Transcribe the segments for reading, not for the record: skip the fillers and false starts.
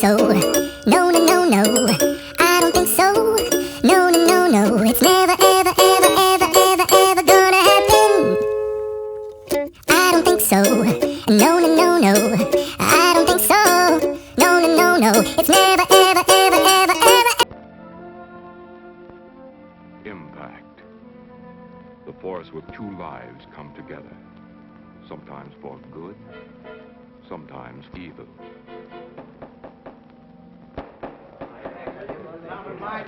so. No, no, no, no. I don't think so. No, no, no, no. It's never, ever, ever, ever, ever, ever gonna happen. I don't think so. No, no, no, no. I don't think so. No, no, no, no. It's never, ever, ever, ever, ever. Impact. The force where two lives come together. Sometimes for good, sometimes evil. I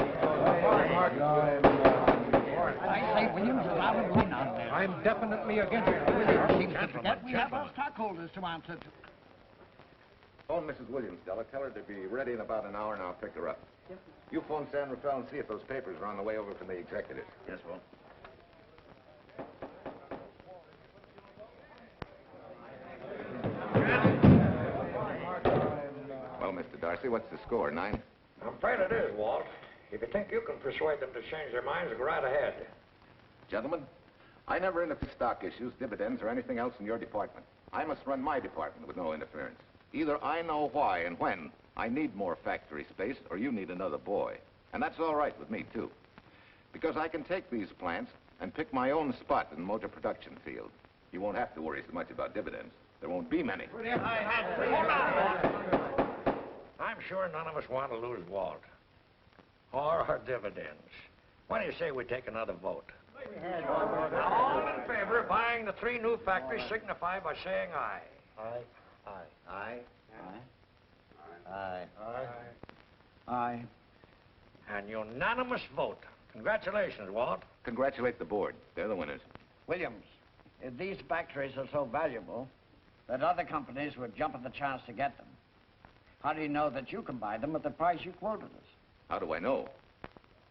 say, Williams, probably not there. I'm definitely against it. Seems to forget we have our stockholders to answer to. Phone Mrs. Williams, Della. Tell her to be ready in about an hour, and I'll pick her up. Yes, sir. You phone San Rafael and see if those papers are on the way over from the executive. Yes, Walt. Well, Mr. Darcy, what's the score? 9? I'm afraid it is, Walt. If you think you can persuade them to change their minds, go right ahead. Gentlemen, I never interfere stock issues, dividends, or anything else in your department. I must run my department with no interference. Either I know why and when I need more factory space, or you need another boy. And that's all right with me, too. Because I can take these plants and pick my own spot in the motor production field. You won't have to worry so much about dividends. There won't be many. Hold on. I'm sure none of us want to lose Walt. Or our dividends. Why don't you say we take another vote? Now, all in favor of buying the 3 new factories signify by saying aye. Aye. Aye. Aye. Aye. Aye. An unanimous vote. Congratulations, Walt. Congratulate the board. They're the winners. Williams, if these factories are so valuable that other companies would jump at the chance to get them, how do you know that you can buy them at the price you quoted us? How do I know?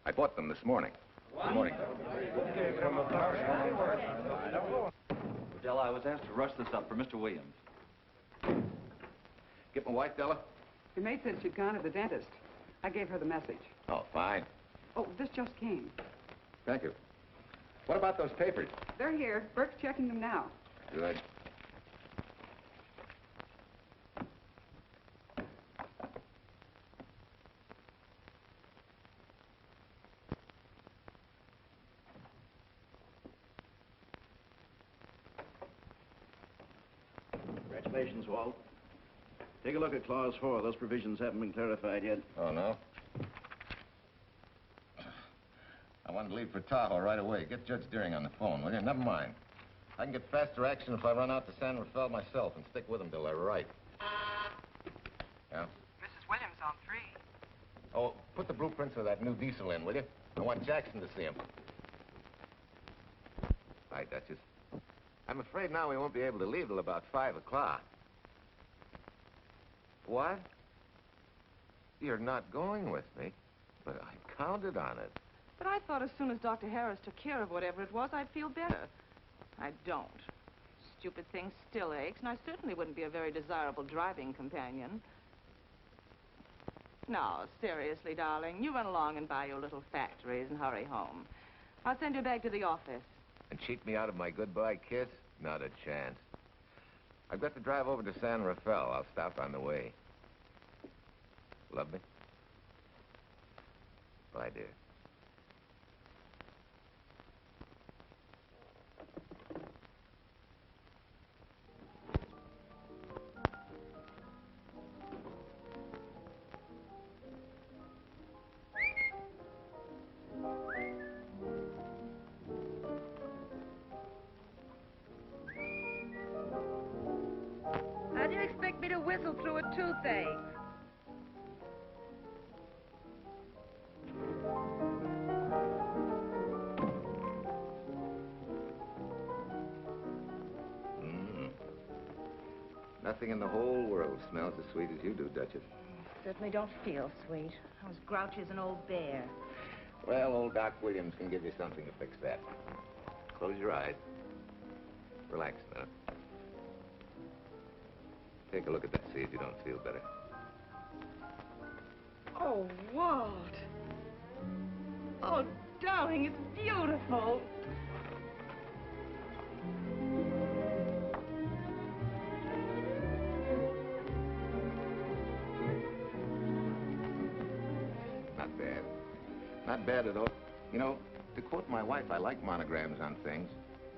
I bought them this morning. Good morning. Della, I was asked to rush this up for Mr. Williams. Get my wife, Della? Your maid said she'd gone to the dentist. I gave her the message. Oh, fine. Oh, this just came. Thank you. What about those papers? They're here. Burke's checking them now. Good. Congratulations, Walt. Take a look at Clause 4. Those provisions haven't been clarified yet. Oh, no? I wanted to leave for Tahoe right away. Get Judge Deering on the phone, will you? Never mind. I can get faster action if I run out to San Rafael myself and stick with them till they're right. Yeah? Mrs. Williams on 3. Oh, put the blueprints of that new diesel in, will you? I want Jackson to see him. Hi, Duchess. I'm afraid now we won't be able to leave till about 5 o'clock. What? You're not going with me, but I counted on it. But I thought as soon as Dr. Harris took care of whatever it was, I'd feel better. I don't. Stupid thing still aches, and I certainly wouldn't be a very desirable driving companion. No, seriously, darling, you run along and buy your little factories and hurry home. I'll send you back to the office. And cheat me out of my goodbye kiss? Not a chance. I've got to drive over to San Rafael. I'll stop on the way. Love me? Bye, dear. How do you expect me to whistle through a toothache? Nothing in the whole world smells as sweet as you do, Duchess. Certainly don't feel sweet. I was grouchy as an old bear. Well, old Doc Williams can give you something to fix that. Close your eyes. Relax a minute. Take a look at that, see if you don't feel better. Oh, Walt. Oh, darling, it's beautiful. Not bad at all. You know, to quote my wife, I like monograms on things.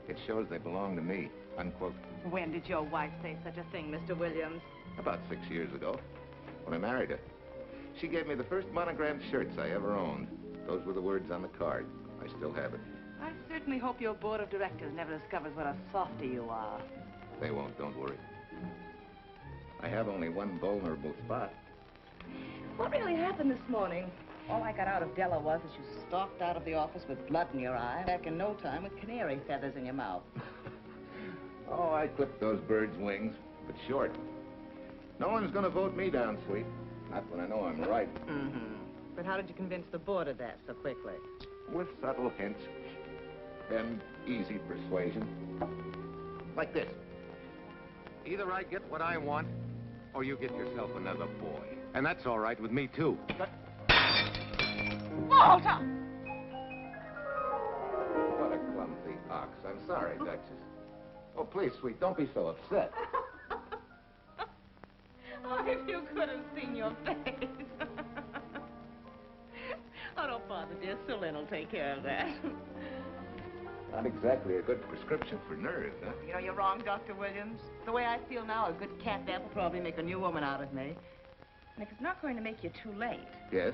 It shows they belong to me, unquote. When did your wife say such a thing, Mr. Williams? About 6 years ago, when I married her. She gave me the first monogrammed shirts I ever owned. Those were the words on the card. I still have it. I certainly hope your board of directors never discovers what a softy you are. They won't, don't worry. I have only one vulnerable spot. What really happened this morning? All I got out of Della was that you stalked out of the office with blood in your eye, back in no time with canary feathers in your mouth. Oh, I clipped those birds' wings, but short. No one's gonna vote me down, sweet. Not when I know I'm right. Mm-hmm. But how did you convince the board of that so quickly? With subtle hints and easy persuasion. Like this. Either I get what I want, or you get yourself another boy. And that's all right with me, too. But... Walter! What a clumsy ox. I'm sorry, Duchess. Oh, please, sweet, don't be so upset. Oh, if you could have seen your face. Oh, don't bother, dear. Celine will take care of that. Not exactly a good prescription for nerves, huh? You know, you're wrong, Dr. Williams. The way I feel now, a good catnap will probably make a new woman out of me. And if it's not going to make you too late... Yes?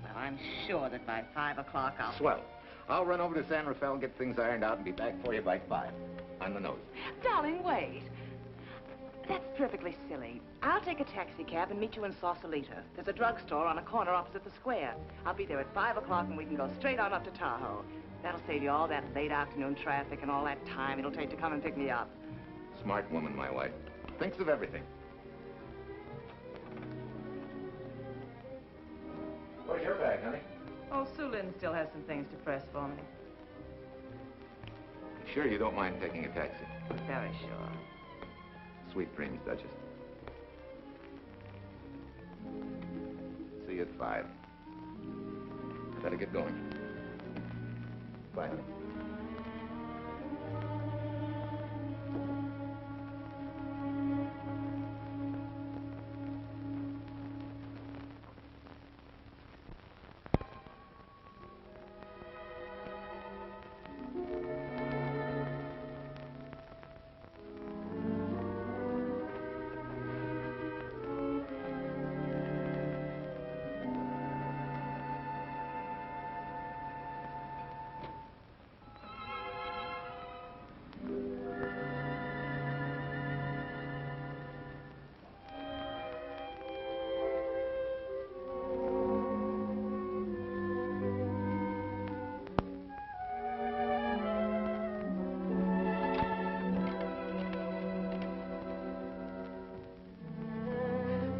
Well, I'm sure that by 5 o'clock I'll... Swell. I'll run over to San Rafael, get things ironed out, and be back for you by 5. On the nose. Darling, wait. That's perfectly silly. I'll take a taxi cab and meet you in Sausalito. There's a drugstore on a corner opposite the square. I'll be there at 5 o'clock and we can go straight on up to Tahoe. That'll save you all that late afternoon traffic and all that time it'll take to come and pick me up. Smart woman, my wife. Thinks of everything. Where's your bag, honey? Oh, Sue Lynn still has some things to press for me. Sure you don't mind taking a taxi? Very sure. Sweet dreams, Duchess. See you at 5. Better get going. Bye, honey.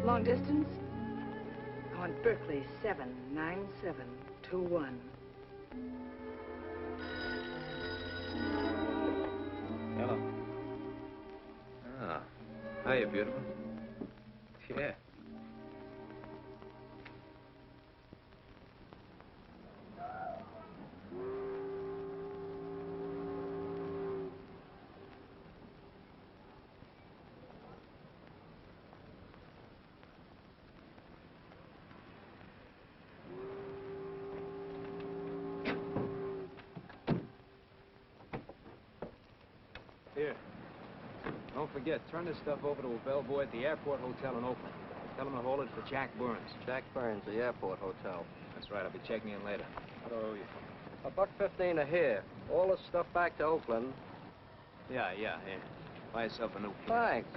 Long distance? On Berkeley, 79721. Hello. Ah. Hiya, beautiful. Yeah. Here. Don't forget, turn this stuff over to a bellboy at the Airport Hotel in Oakland. Tell him to hold it for Jack Burns. Jack Burns, the Airport Hotel. That's right, I'll be checking in later. What do I owe you? $1.15 a here. All this stuff back to Oakland. Yeah, here. Buy yourself a new kit. Thanks.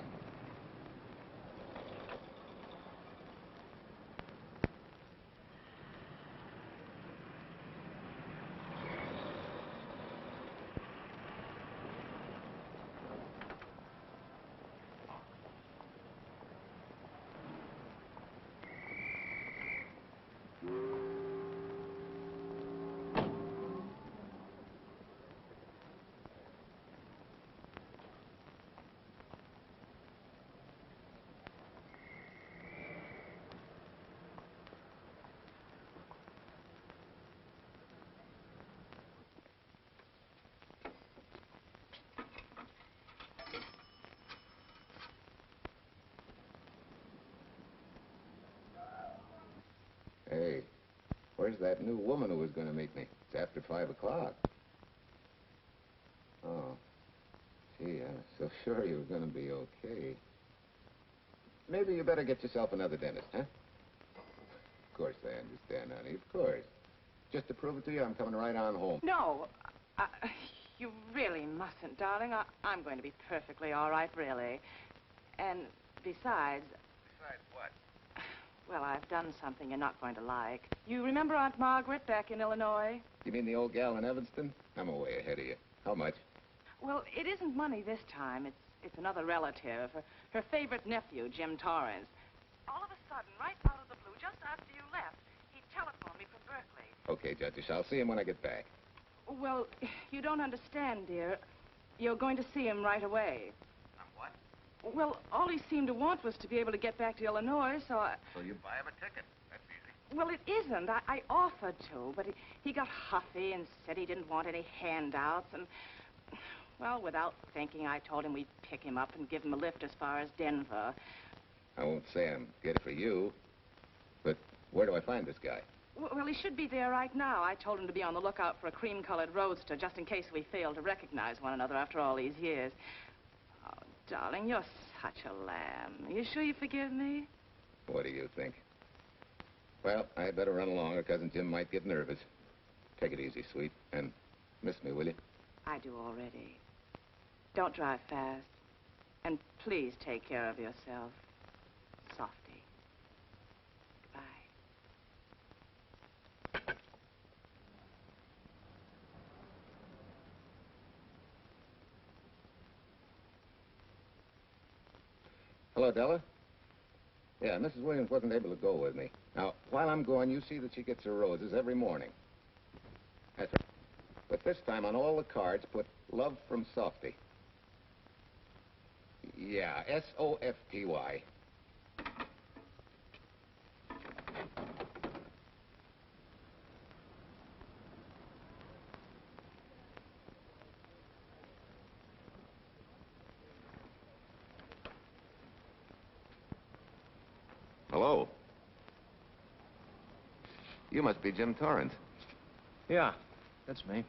where's that new woman who was going to meet me? It's after 5 o'clock. Oh. Gee, I was so sure you were going to be okay. Maybe you better get yourself another dentist, huh? Of course I understand, honey, of course. Just to prove it to you, I'm coming right on home. No, you really mustn't, darling. I'm going to be perfectly all right, really. And besides... Besides what? Well, I've done something you're not going to like. You remember Aunt Margaret back in Illinois? You mean the old gal in Evanston? I'm way ahead of you. How much? Well, it isn't money this time. It's another relative. Her favorite nephew, Jim Torrance. All of a sudden, right out of the blue, just after you left, he telephoned me from Berkeley. Okay, Judge, I'll see him when I get back. Well, you don't understand, dear. You're going to see him right away. What? Well, all he seemed to want was to be able to get back to Illinois, so I... So you buy him a ticket. That's easy. Well, it isn't. I offered to, but he got huffy and said he didn't want any handouts, and... Well, without thinking, I told him we'd pick him up and give him a lift as far as Denver. I won't say I'm good for you, but where do I find this guy? Well, he should be there right now. I told him to be on the lookout for a cream-colored roadster, just in case we fail to recognize one another after all these years. Oh, darling, you're such a lamb. Are you sure you forgive me? What do you think? Well, I'd better run along, or Cousin Jim might get nervous. Take it easy, sweet, and miss me, will you? I do already. Don't drive fast. And please take care of yourself. Softy. Goodbye. Hello, Della. Yeah, Mrs. Williams wasn't able to go with me. Now, while I'm gone, you see that she gets her roses every morning. That's right. But this time, on all the cards, put love from Softy. Yeah, S-O-F-T-Y. Hello. You must be Jim Torrance. Yeah, that's me.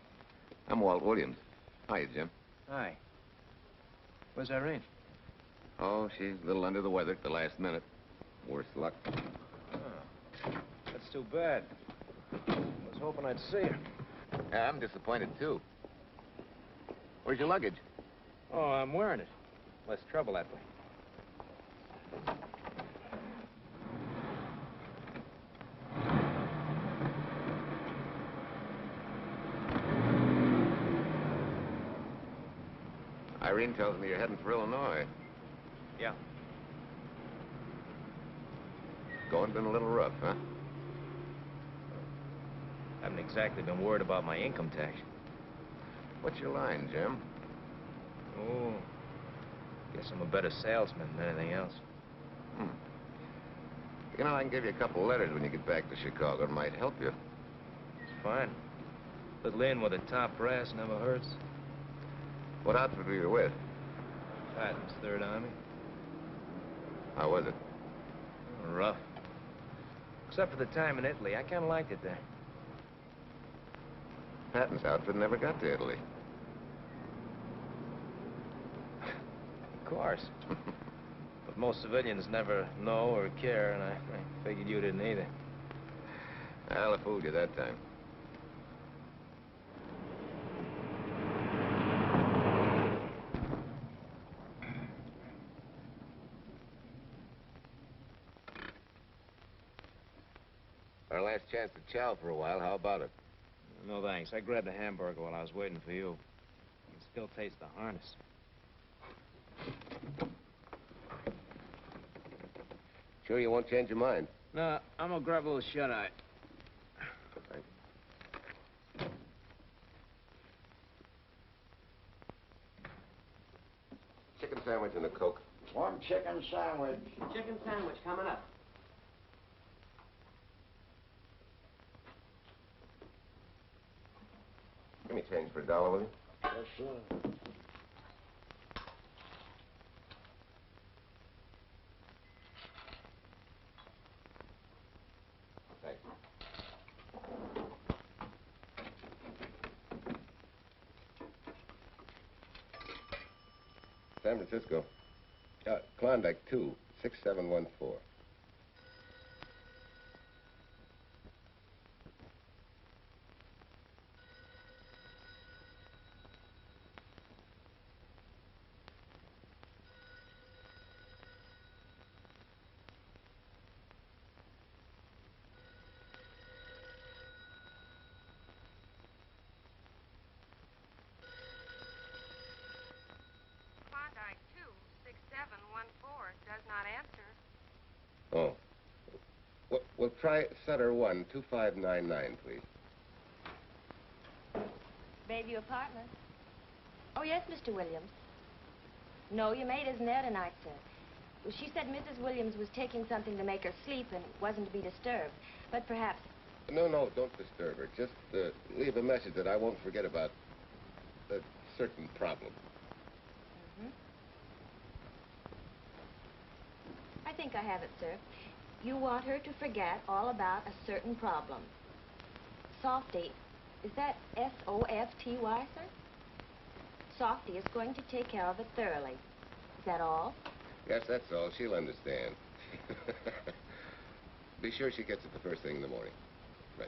I'm Walt Williams. Hiya, Jim. Hi. Where's Irene? Oh, she's a little under the weather at the last minute. Worse luck. Oh, that's too bad. I was hoping I'd see her. Yeah, I'm disappointed, too. Where's your luggage? Oh, I'm wearing it. Less trouble that way. Irene tells me you're heading for Illinois. Yeah. Going been a little rough, huh? Haven't exactly been worried about my income tax. What's your line, Jim? Oh, guess I'm a better salesman than anything else. You know, I can give you a couple letters when you get back to Chicago. It might help you. It's fine. Little in with a top brass never hurts. What outfit were you with? Patton's Third Army. How was it? Rough. Except for the time in Italy. I kind of liked it there. Patton's outfit never got to Italy. Of course. But most civilians never know or care, and I figured you didn't either. Well, I fooled you that time. Our last chance to chow for a while. How about it? No, thanks. I grabbed a hamburger while I was waiting for you. I can still taste the harness. Sure you won't change your mind? No, I'm gonna grab a little shut-eye. Thanks. Chicken sandwich and a Coke. One chicken sandwich. Chicken sandwich coming up. Give me change for $1, will you? Yes, sir. Thanks. San Francisco. Klondike 2, 6714. Oh. We'll try Sutter 1, 2599, please. Bayview Apartments. Oh, yes, Mr. Williams. No, your maid isn't there tonight, sir. Well, she said Mrs. Williams was taking something to make her sleep and wasn't to be disturbed. But perhaps... No, don't disturb her. Just leave a message that I won't forget about a certain problem. Mm-hmm. I think I have it, sir. You want her to forget all about a certain problem. Softy, is that S-O-F-T-Y, sir? Softy is going to take care of it thoroughly. Is that all? Yes, that's all. She'll understand. Be sure she gets it the first thing in the morning. Right.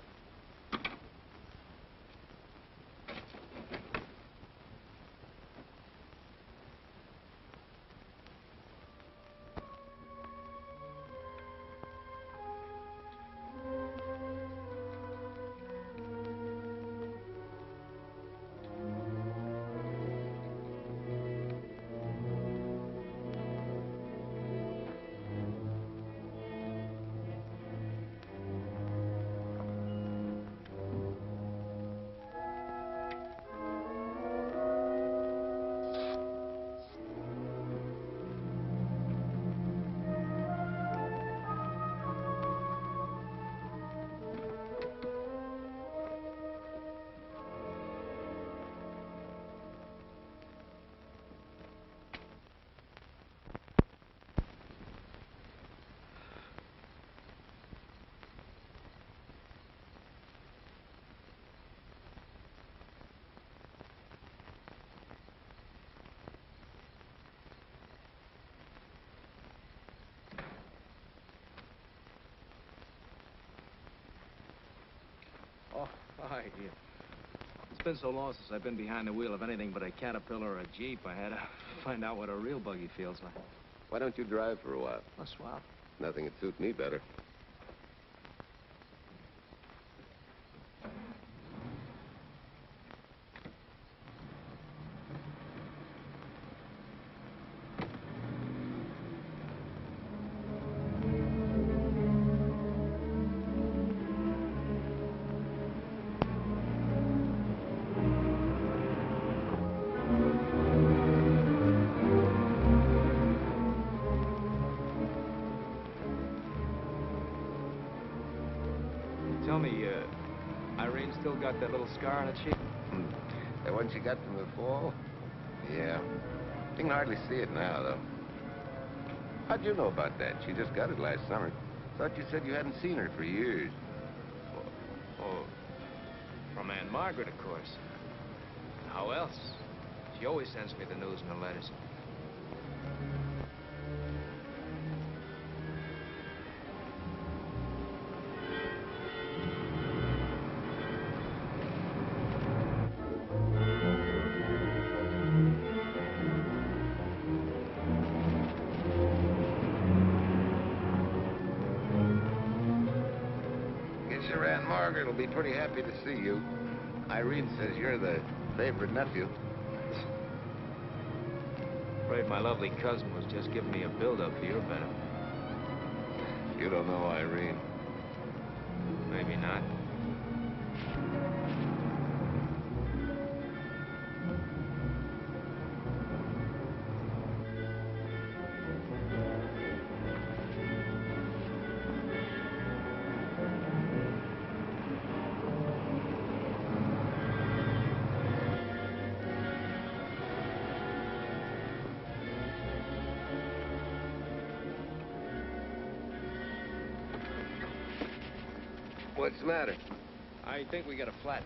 Oh, hi. It's been so long since I've been behind the wheel of anything but a Caterpillar or a Jeep. I had to find out what a real buggy feels like. Why don't you drive for a while? Oh, swell. Nothing would suit me better. Tell me, Irene still got that little scar on her cheek? The one she got from the fall? Yeah. You can hardly see it now, though. How'd you know about that? She just got it last summer. Thought you said you hadn't seen her for years. Oh, from Aunt Margaret, of course. How else? She always sends me the news in her letters. Margaret will be pretty happy to see you. Irene says you're the favorite nephew. Afraid my lovely cousin was just giving me a build-up for your benefit. You don't know Irene. Maybe not. What's the matter? I think we got a flat.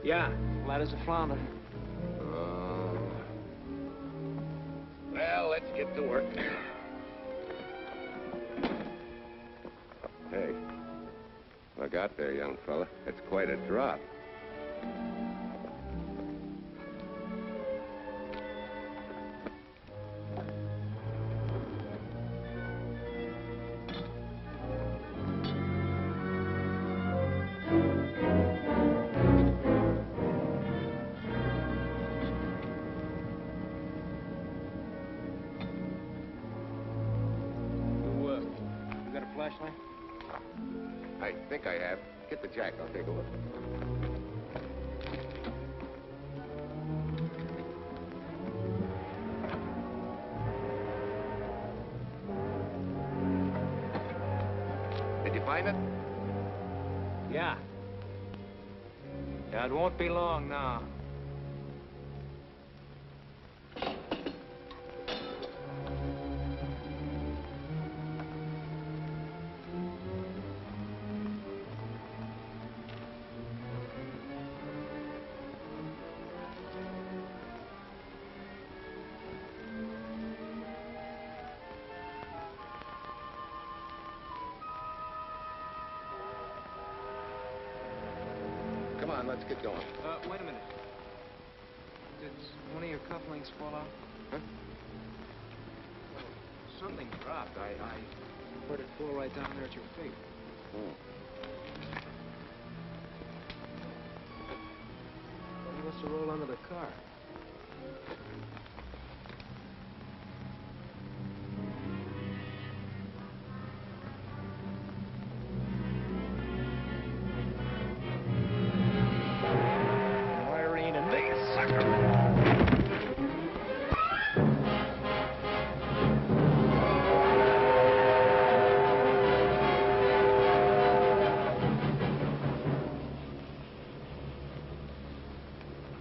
Yeah, flat as a flounder. Well, let's get to work. Hey, look out there, young fella. It's quite a drop. Flashlight? I think I have. Get the jack. I'll take a look. Did you find it? Yeah. Yeah, it won't be long now. Come on, let's get going. Wait a minute. Did one of your cufflinks fall out? Huh? Well, something dropped. I heard it fall right down there at your feet. Oh. Well, you must have rolled under the car. Irene and these suckers.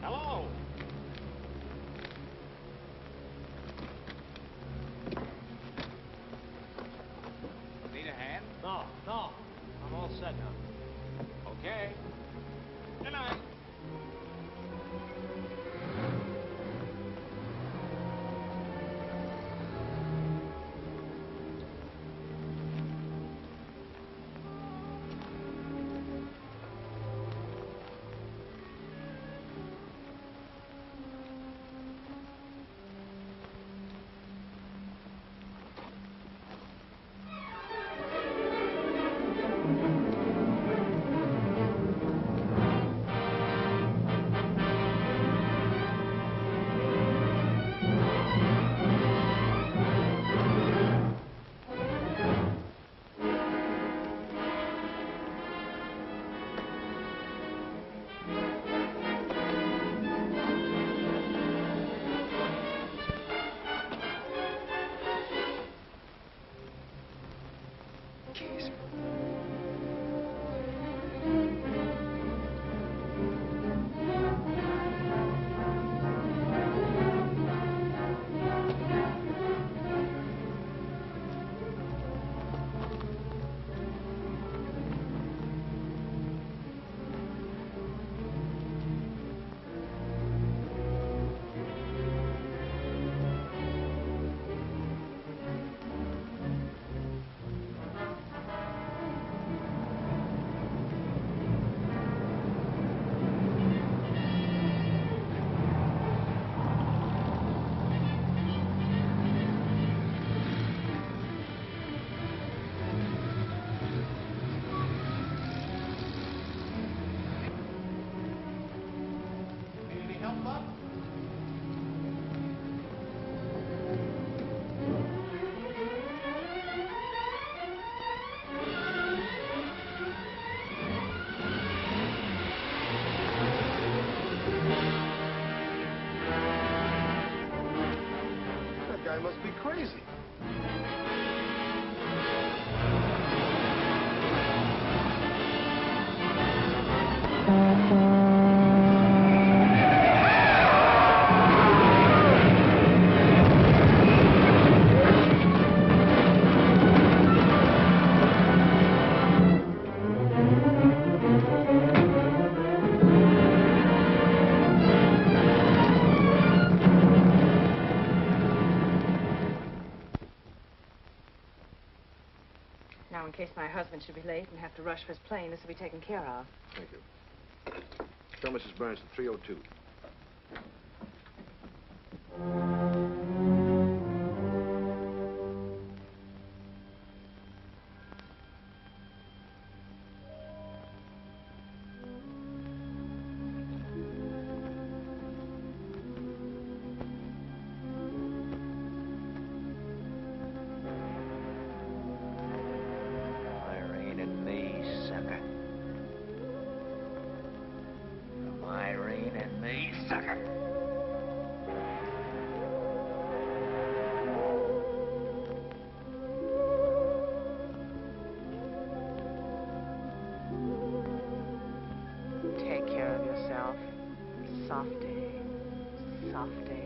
Hello. Need a hand? No. I'm all set now. Okay. Good night. Must be crazy. should be late and have to rush for his plane. This will be taken care of. Thank you. Tell Mrs. Burns at 3:02. Irene and me, sucker. Irene and me, sucker. Take care of yourself. Softy. Softy.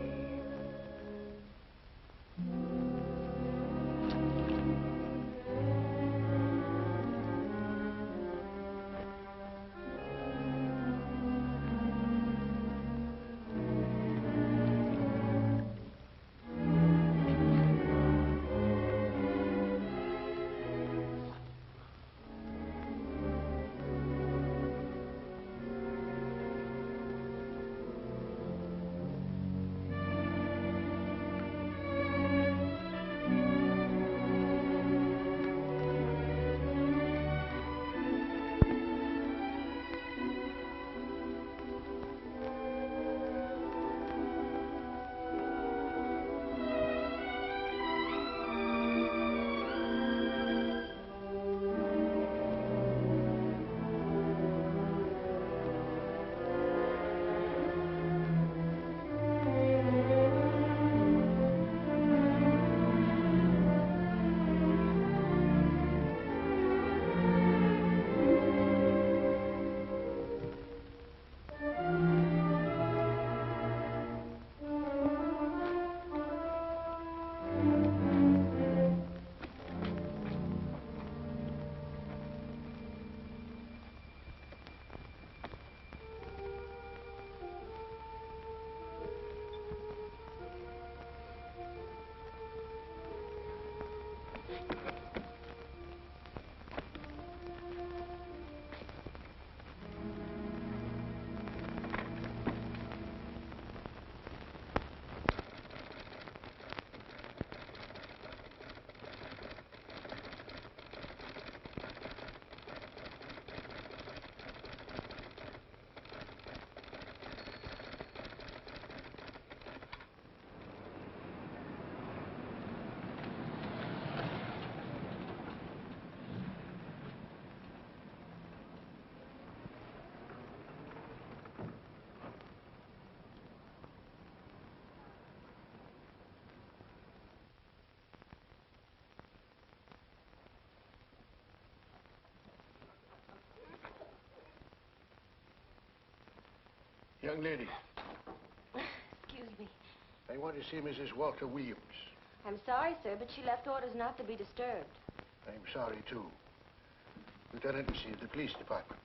Young lady, Excuse me. I want to see Mrs. Walter Williams. I'm sorry, sir, but she left orders not to be disturbed. I'm sorry, too. Lieutenant, this is the police department.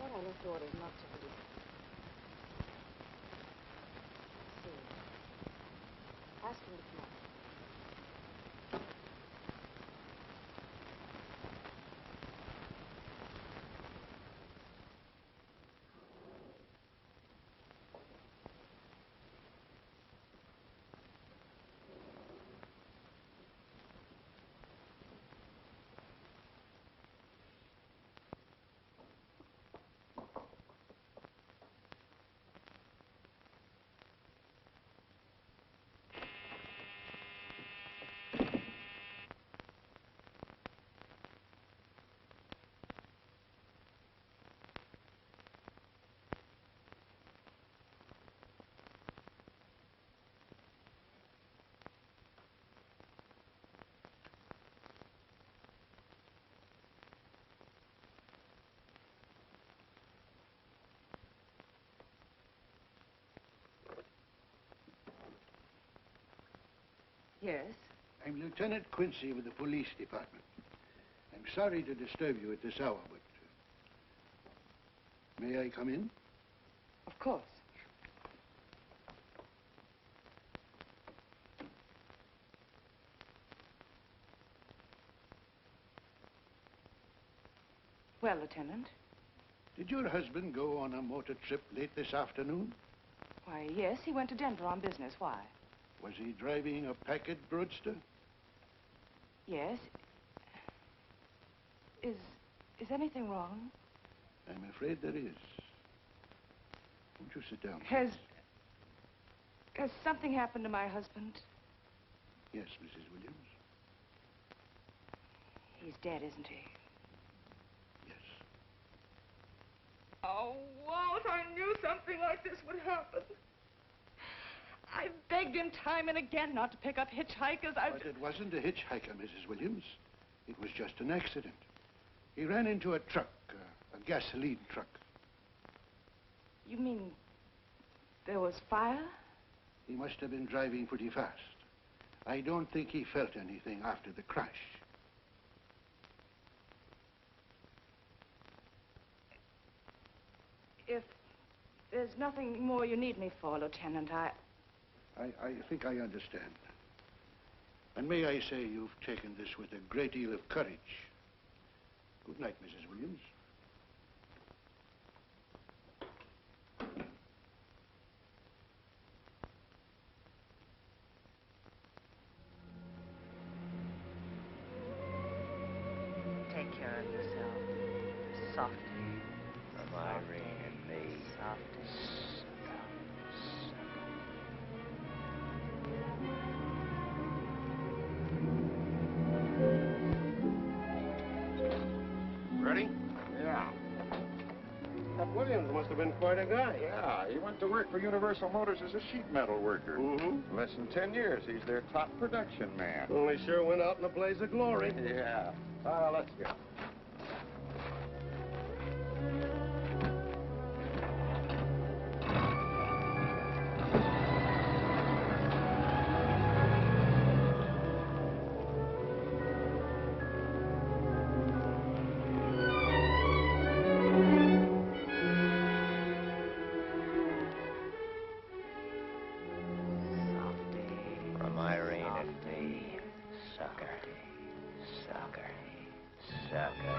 I left orders not to be. Ask him to come up. Yes? I'm Lieutenant Quincy with the police department. I'm sorry to disturb you at this hour, but... may I come in? Of course. Well, Lieutenant? Did your husband go on a motor trip late this afternoon? Why, yes, he went to Denver on business. Why? Was he driving a packet roadster? Yes. Is anything wrong? I'm afraid there is. Won't you sit down? Has something happened to my husband? Yes, Mrs. Williams. He's dead, isn't he? Yes. Oh, Walt, I knew something like this would happen. I begged him time and again not to pick up hitchhikers. But it wasn't a hitchhiker, Mrs. Williams. It was just an accident. He ran into a truck, a gasoline truck. You mean there was fire? He must have been driving pretty fast. I don't think he felt anything after the crash. If there's nothing more you need me for, Lieutenant, I think I understand. And may I say you've taken this with a great deal of courage. Good night, Mrs. Williams. take care of yourself. Softly. From Irene and me. Softly. Ready? Yeah. That Williams must have been quite a guy. Yeah, he went to work for Universal Motors as a sheet metal worker. Mm-hmm. Less than 10 years, he's their top production man. Well, he sure went out in a blaze of glory. Yeah. Let's go. From Irene and me. Sucker. Sucker. Sucker.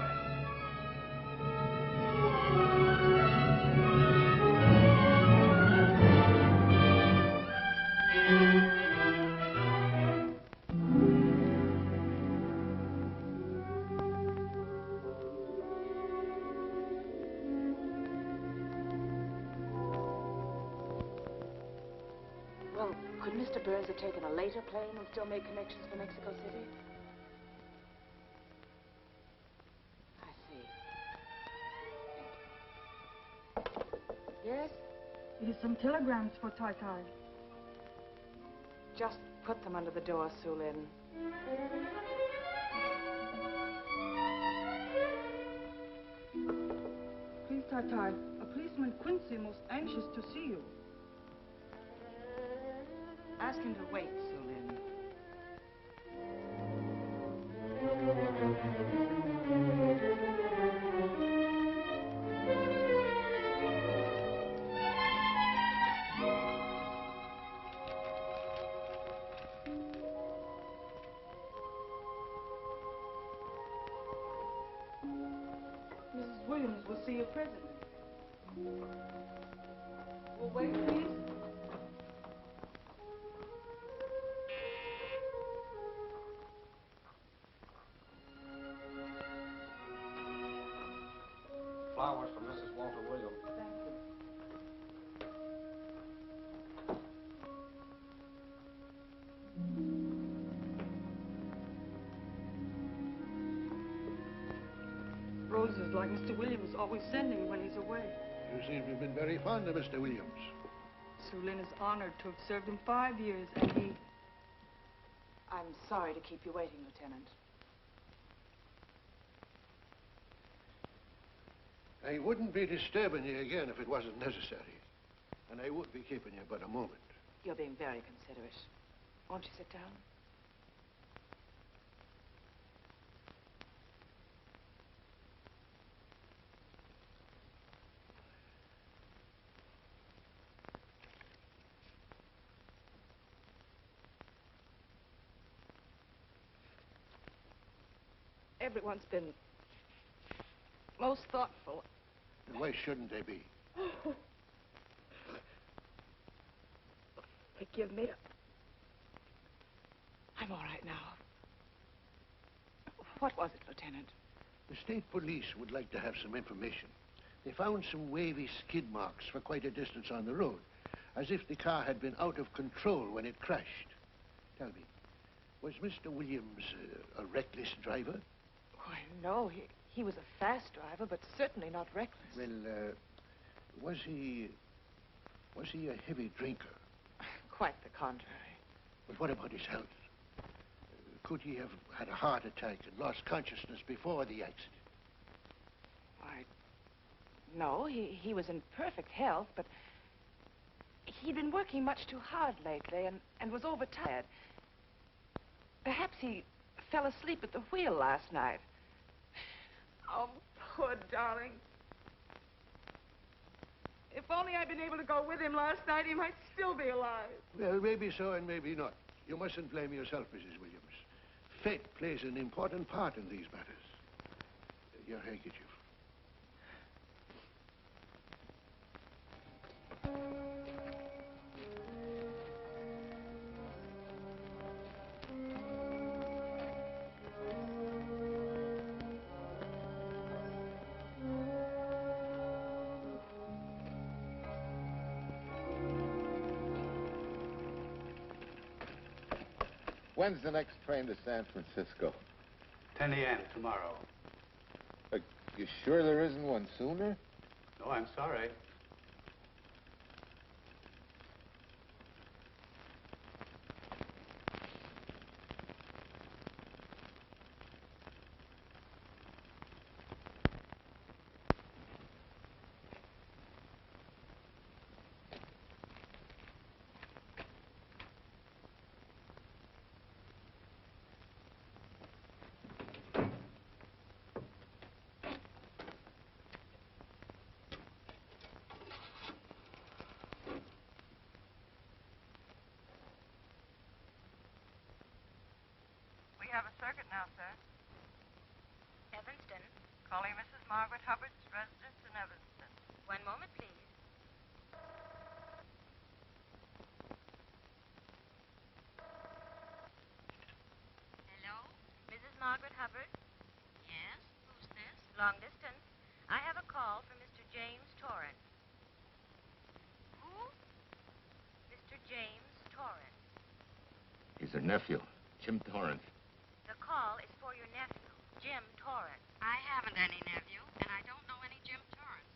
Well, could Mr. Burns have taken a later plane and still made connections for Mexico City? I see. Yes? It is some telegrams for Tai Tai. Just put them under the door, Sulin. Please, Tai Tai, a policeman Quincy most anxious to see you. Ask him to wait, Sulin. Mrs. Williams will see you presently. Will wait, please. Flowers from Mrs. Walter Williams. Thank you. Roses like Mr. Williams always sending when he's away. You seem to have been very fond of Mr. Williams. Sulin is honored to have served him 5 years, and he... I'm sorry to keep you waiting, Lieutenant. I wouldn't be disturbing you again if it wasn't necessary. And I would be keeping you but a moment. You're being very considerate. Won't you sit down? everyone's been most thoughtful. And why shouldn't they be? Forgive me. I'm all right now. What was it, Lieutenant? The state police would like to have some information. They found some wavy skid marks for quite a distance on the road, as if the car had been out of control when it crashed. Tell me, was Mr. Williams a reckless driver? Why, no. He was a fast driver, but certainly not reckless. Well, was he a heavy drinker? Quite the contrary. But what about his health? Could he have had a heart attack and lost consciousness before the accident? Why, no. He was in perfect health, but he'd been working much too hard lately and was overtired. Perhaps he fell asleep at the wheel last night. Oh, poor darling. If only I'd been able to go with him last night, he might still be alive. Well, maybe so and maybe not. You mustn't blame yourself, Mrs. Williams. Fate plays an important part in these matters. Your handkerchief. When's the next train to San Francisco? 10 a.m. tomorrow. You sure there isn't one sooner? No, I'm sorry. We have a circuit now, sir. Evanston. Calling Mrs. Margaret Hubbard's residence in Evanston. One moment, please. Hello? Mrs. Margaret Hubbard? Yes? Who's this? Long distance. I have a call from Mr. James Torrance. Who? Mr. James Torrance. He's her nephew, Jim Torrance. The call is for your nephew, Jim Torrance. I haven't any nephew, and I don't know any Jim Torrance.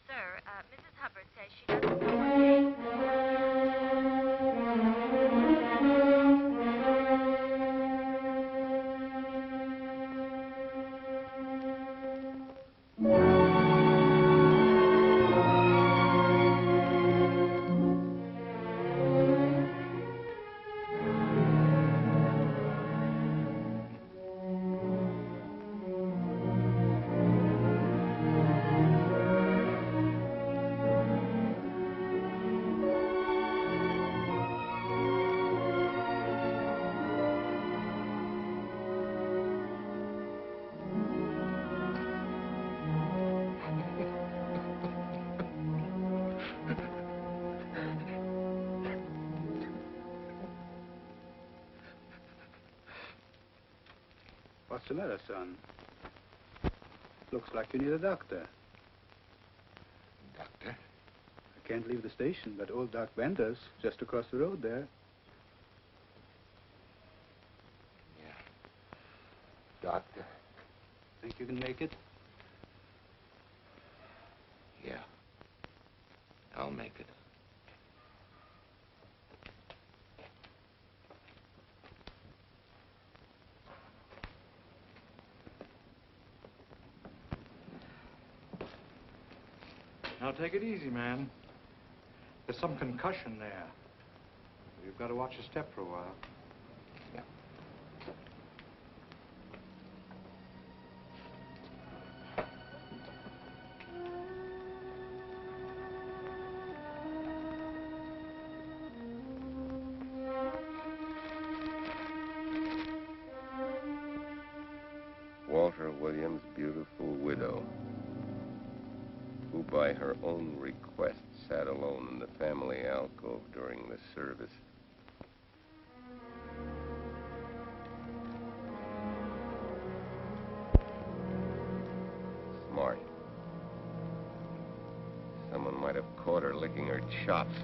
Sir, Mrs. Hubbard says she doesn't know what James... What's the matter, son? Looks like you need a doctor. Doctor? I can't leave the station, but old Doc Bender's just across the road there. Yeah. Doctor? Think you can make it? Yeah. I'll make it. Now, take it easy, man. There's some concussion there. You've got to watch your step for a while. Yeah. Walter Williams' beautiful widow, who by her own request sat alone in the family alcove during the service. Smart. Someone might have caught her licking her chops.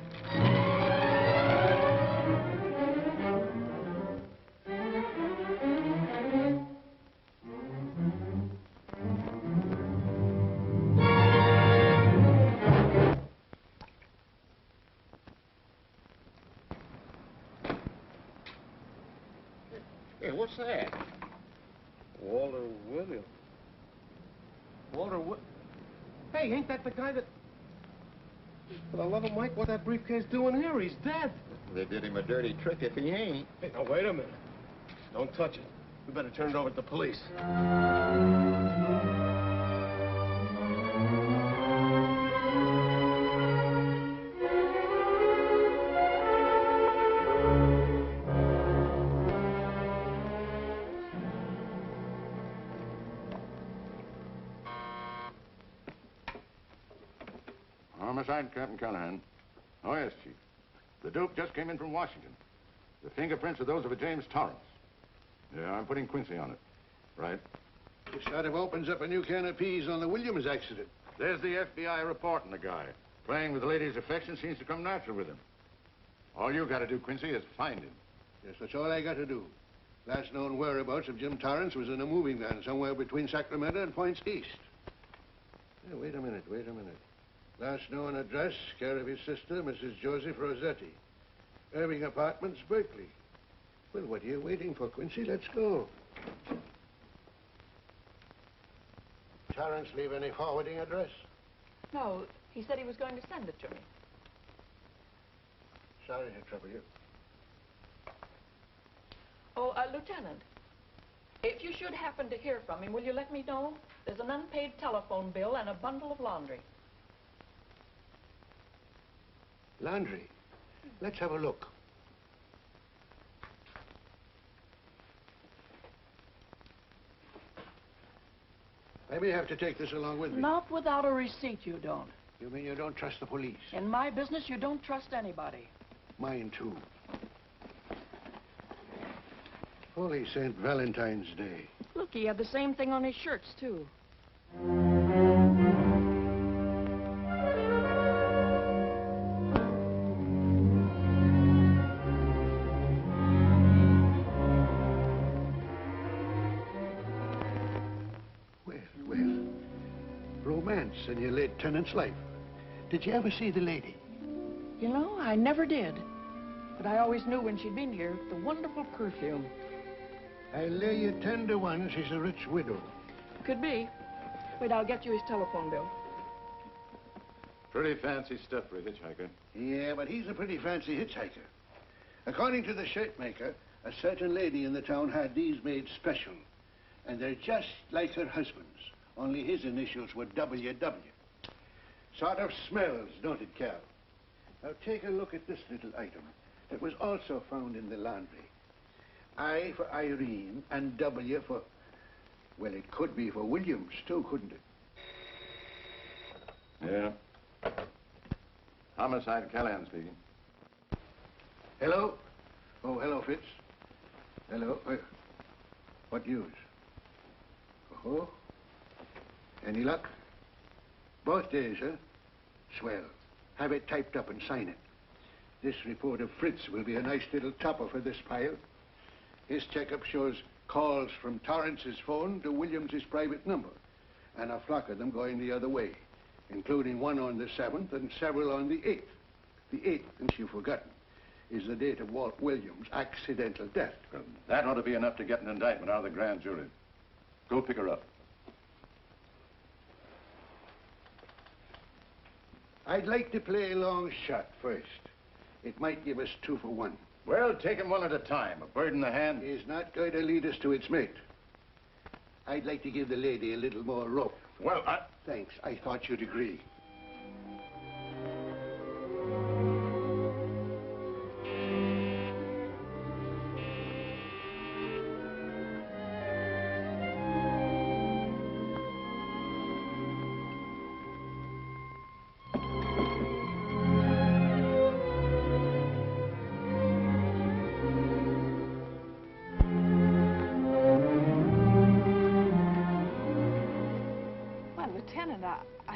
Hey, what's that? Walter Williams. Walter Hey, ain't that the guy that... For the love of Mike, what's that briefcase doing here? He's dead. They did him a dirty trick if he ain't. Hey, now, wait a minute. Don't touch it. We better turn it over to the police. Homicide, Captain Callahan. Oh, yes, Chief. The dope just came in from Washington. The fingerprints are those of a James Torrance. Yeah, I'm putting Quincy on it. Right. It sort of opens up a new can of peas on the Williams accident. There's the FBI reporting the guy. Playing with the lady's affection seems to come natural with him. All you got to do, Quincy, is find him. Yes, that's all I got to do. Last known whereabouts of Jim Torrance was in a moving van somewhere between Sacramento and Points East. Hey, wait a minute. Last known address, care of his sister, Mrs. Joseph Rossetti. Irving Apartments, Berkeley. Well, what are you waiting for, Quincy? Let's go. Torrance leave any forwarding address? No, he said he was going to send it to me. Sorry to trouble you. Oh, Lieutenant, if you should happen to hear from him, will you let me know? There's an unpaid telephone bill and a bundle of laundry. Laundry? Let's have a look. I may have to take this along with me. Not without a receipt, you don't. You mean you don't trust the police? In my business, you don't trust anybody. Mine, too. Holy St. Valentine's Day. Look, he had the same thing on his shirts, too. In your late tenant's life. Did you ever see the lady? You know, I never did. But I always knew when she'd been here, the wonderful perfume. I'll lay you 10 to 1 she's a rich widow. Could be. Wait, I'll get you his telephone bill. Pretty fancy stuff for a hitchhiker. Yeah, but he's a pretty fancy hitchhiker. According to the shirt maker, a certain lady in the town had these made special. And they're just like her husband's. Only his initials were WW. Sort of smells, don't it, Cal? Now take a look at this little item that was also found in the laundry. I for Irene and W for... Well, it could be for Williams, too, couldn't it? Yeah. Homicide, Callahan speaking. Hello? Oh, hello, Fitz. Hello. What news? Oh? Any luck? Both days, huh? Swell. Have it typed up and sign it. This report of Fritz will be a nice little topper for this pile. His checkup shows calls from Torrance's phone to Williams's private number, and a flock of them going the other way, including one on the 7th and several on the 8th. The 8th, and you've forgotten, is the date of Walt Williams' accidental death. Well, that ought to be enough to get an indictment out of the grand jury. Go pick her up. I'd like to play a long shot first. It might give us 2 for 1. Well, take them one at a time. A bird in the hand is not going to lead us to its mate. I'd like to give the lady a little more rope. Well, Thanks. I thought you'd agree.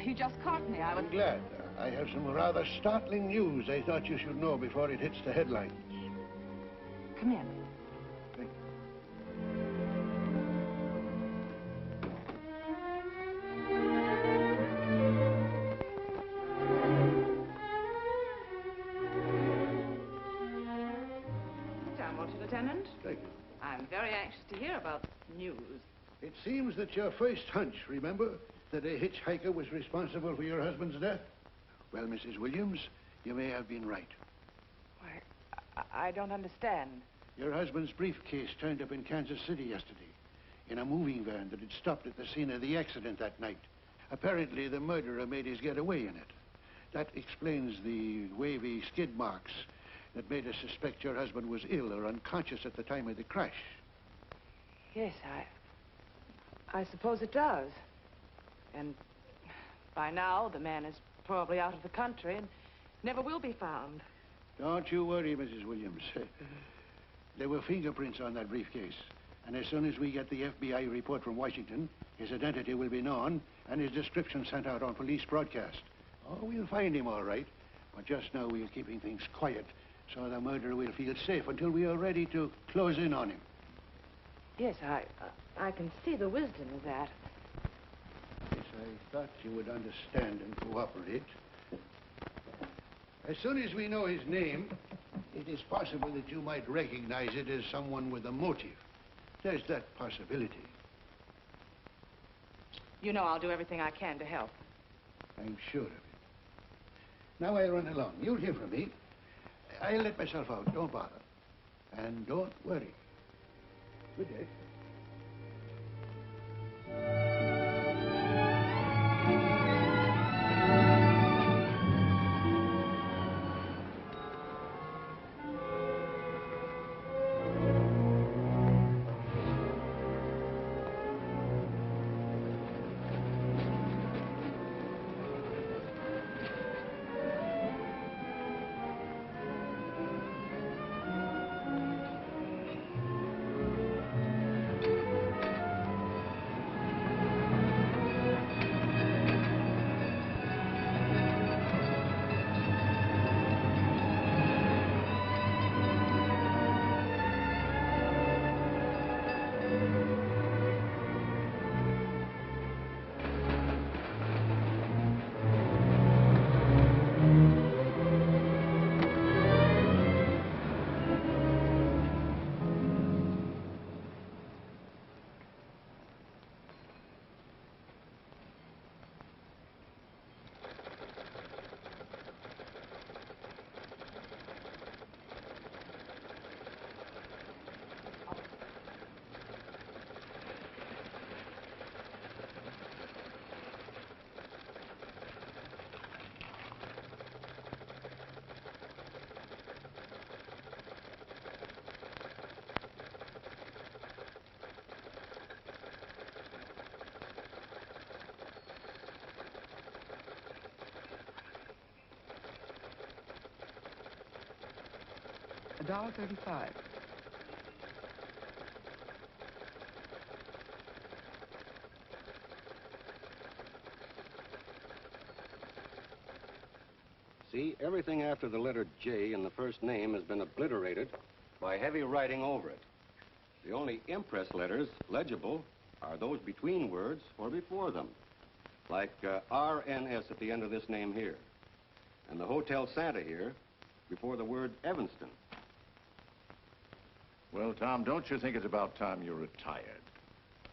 You just caught me. I'm glad. I have some rather startling news I thought you should know before it hits the headlines. Come in. Lieutenant. Thank you. I'm very anxious to hear about news. It seems that your first hunch, remember, that a hitchhiker was responsible for your husband's death? Well, Mrs. Williams, you may have been right. I don't understand. Your husband's briefcase turned up in Kansas City yesterday in a moving van that had stopped at the scene of the accident that night. Apparently, the murderer made his getaway in it. That explains the wavy skid marks that made us suspect your husband was ill or unconscious at the time of the crash. Yes, I suppose it does. And by now, the man is probably out of the country and never will be found. Don't you worry, Mrs. Williams. There were fingerprints on that briefcase. And as soon as we get the FBI report from Washington, his identity will be known and his description sent out on police broadcast. Oh, we'll find him all right. But just now we're keeping things quiet so the murderer will feel safe until we are ready to close in on him. Yes, I can see the wisdom of that. Yes, I thought you would understand and cooperate. As soon as we know his name, it is possible that you might recognize it as someone with a motive. There's that possibility. You know I'll do everything I can to help. I'm sure of it. Now I'll run along. You'll hear from me. I'll let myself out. Don't bother. And don't worry. Good day. $1.35. See, everything after the letter J in the first name has been obliterated by heavy writing over it. The only impress letters legible are those between words or before them, like RNS at the end of this name here, and the Hotel Santa here before the word Evanston. Well, Tom, don't you think it's about time you retired?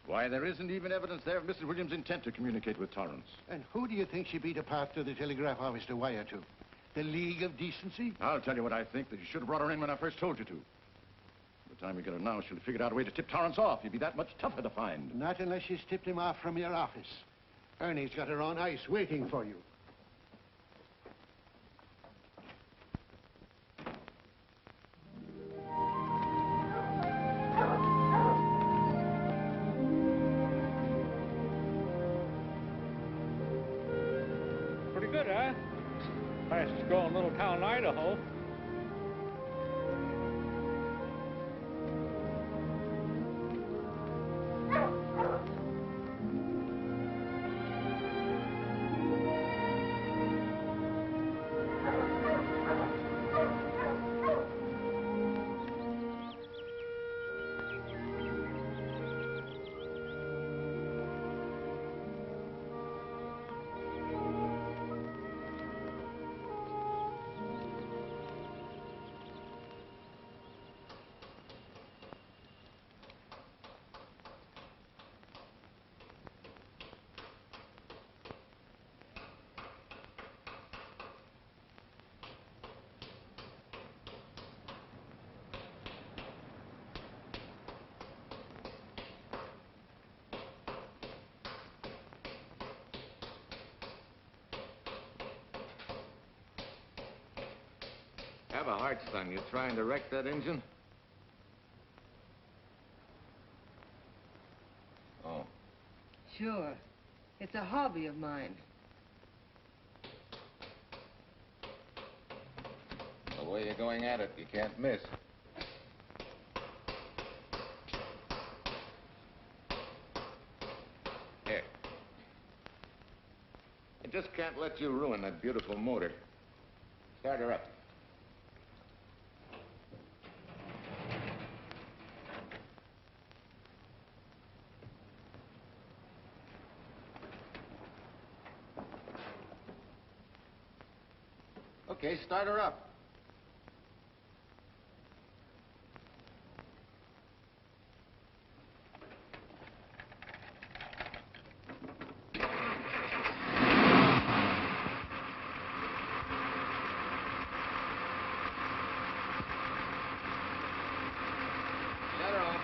Why, there isn't even evidence there of Mrs. Williams' intent to communicate with Torrance. And who do you think she beat apart to the telegraph office to wire to? The League of Decency? I'll tell you what I think, that you should have brought her in when I first told you to. By the time we get her now, she'll have figured out a way to tip Torrance off. He'd be that much tougher to find. Not unless she's tipped him off from your office. Ernie's got her on ice waiting for you. Pretty good, huh? Fastest growing little town in Idaho. Have a heart, son. You trying to wreck that engine? Oh. Sure. It's a hobby of mine. The way you're going at it, you can't miss. Here. I just can't let you ruin that beautiful motor. Start her up. Okay, start her up. Shut her off.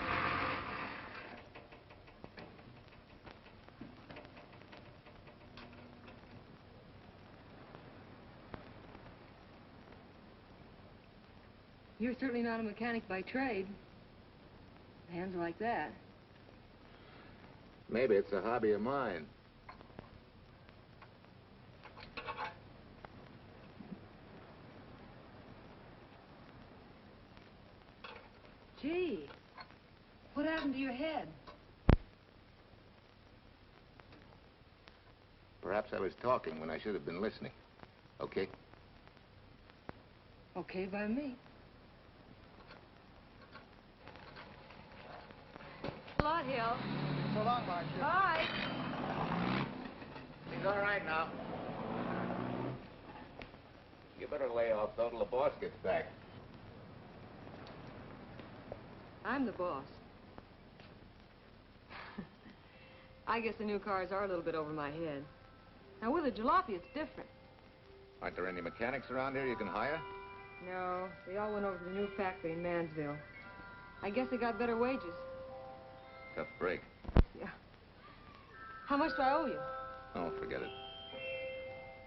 You're certainly not a mechanic by trade. Hands are like that. Maybe it's a hobby of mine. Gee, what happened to your head? Perhaps I was talking when I should have been listening. Okay? Okay by me. Lot Hill. So long, Marcia. Bye. He's all right now. You better lay off though till the boss gets back. I'm the boss. I guess the new cars are a little bit over my head. Now, with a jalopy, it's different. Aren't there any mechanics around here you can hire? No, they all went over to the new factory in Mansville. I guess they got better wages. Tough break. Yeah. How much do I owe you? Oh, forget it.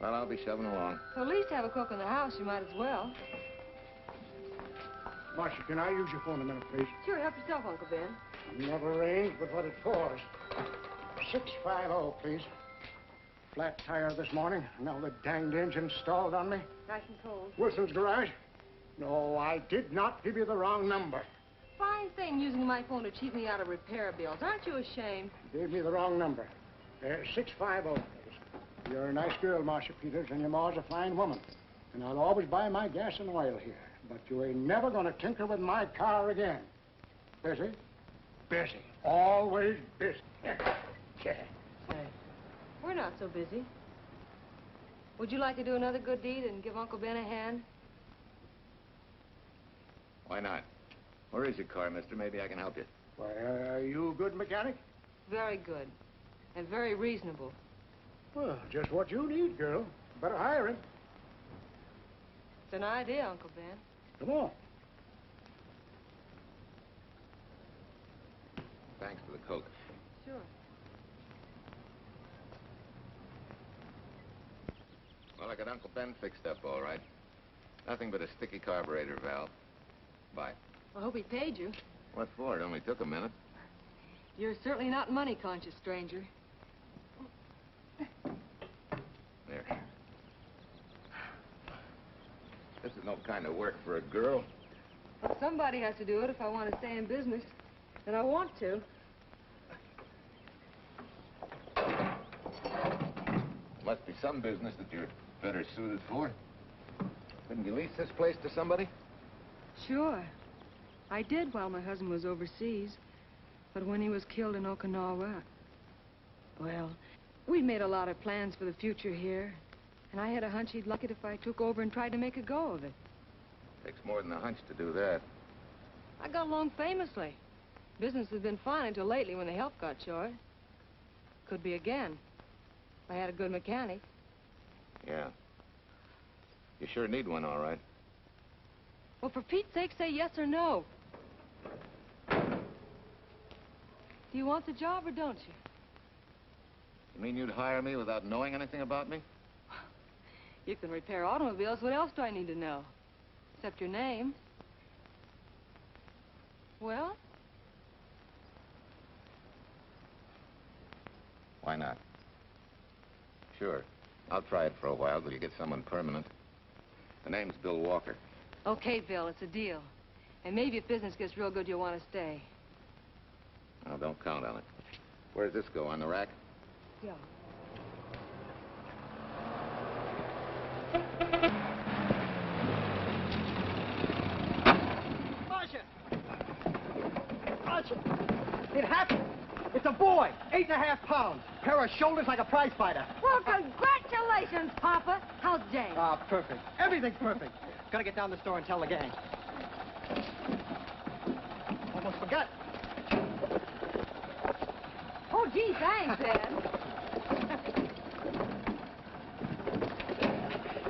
Well, I'll be shoving along. So at least have a cook in the house. You might as well. Marcia, can I use your phone a minute, please? Sure, help yourself, Uncle Ben. Never arranged but what it cost. 650, please. Flat tire this morning. Now the danged engine stalled on me. Nice and cold. Wilson's garage? No, I did not give you the wrong number. Fine thing using my phone to cheat me out of repair bills. Aren't you ashamed? Gave me the wrong number. 650, please. You're a nice girl, Marcia Peters, and your ma's a fine woman. And I'll always buy my gas and oil here. But you ain't never gonna tinker with my car again. Busy? Busy. Always busy. Say, we're not so busy. Would you like to do another good deed and give Uncle Ben a hand? Why not? Where is your car, mister? Maybe I can help you. Why, are you a good mechanic? Very good. And very reasonable. Well, just what you need, girl. Better hire him. It's an idea, Uncle Ben. Come on. Thanks for the Coke. Sure. Well, I got Uncle Ben fixed up all right. Nothing but a sticky carburetor valve. Bye. I hope he paid you. What for? It only took a minute. You're certainly not money-conscious, stranger. There. This is no kind of work for a girl. But somebody has to do it if I want to stay in business. And I want to. Must be some business that you're better suited for. Couldn't you lease this place to somebody? Sure. I did while my husband was overseas. But when he was killed in Okinawa, well, we'd made a lot of plans for the future here. And I had a hunch he'd like it if I took over and tried to make a go of it. Takes more than a hunch to do that. I got along famously. Business has been fine until lately when the help got short. Could be again. If I had a good mechanic. Yeah. You sure need one, all right. Well, for Pete's sake, say yes or no. Do you want the job or don't you? You mean you'd hire me without knowing anything about me? You can repair automobiles. What else do I need to know? Except your name. Well? Why not? Sure. I'll try it for a while till you get someone permanent. The name's Bill Walker. Okay, Bill, it's a deal. And maybe if business gets real good, you'll want to stay. Oh, don't count on it. Where does this go, on the rack? Yeah. Marcia! Marcia! It happened! It's a boy, 8.5 pounds. Pair of shoulders like a prize fighter. Well, congratulations, Papa. How's Jay? Ah, perfect. Everything's perfect. Gotta get down to the store and tell the gang. Almost forgot. Oh, gee, thanks, Ed.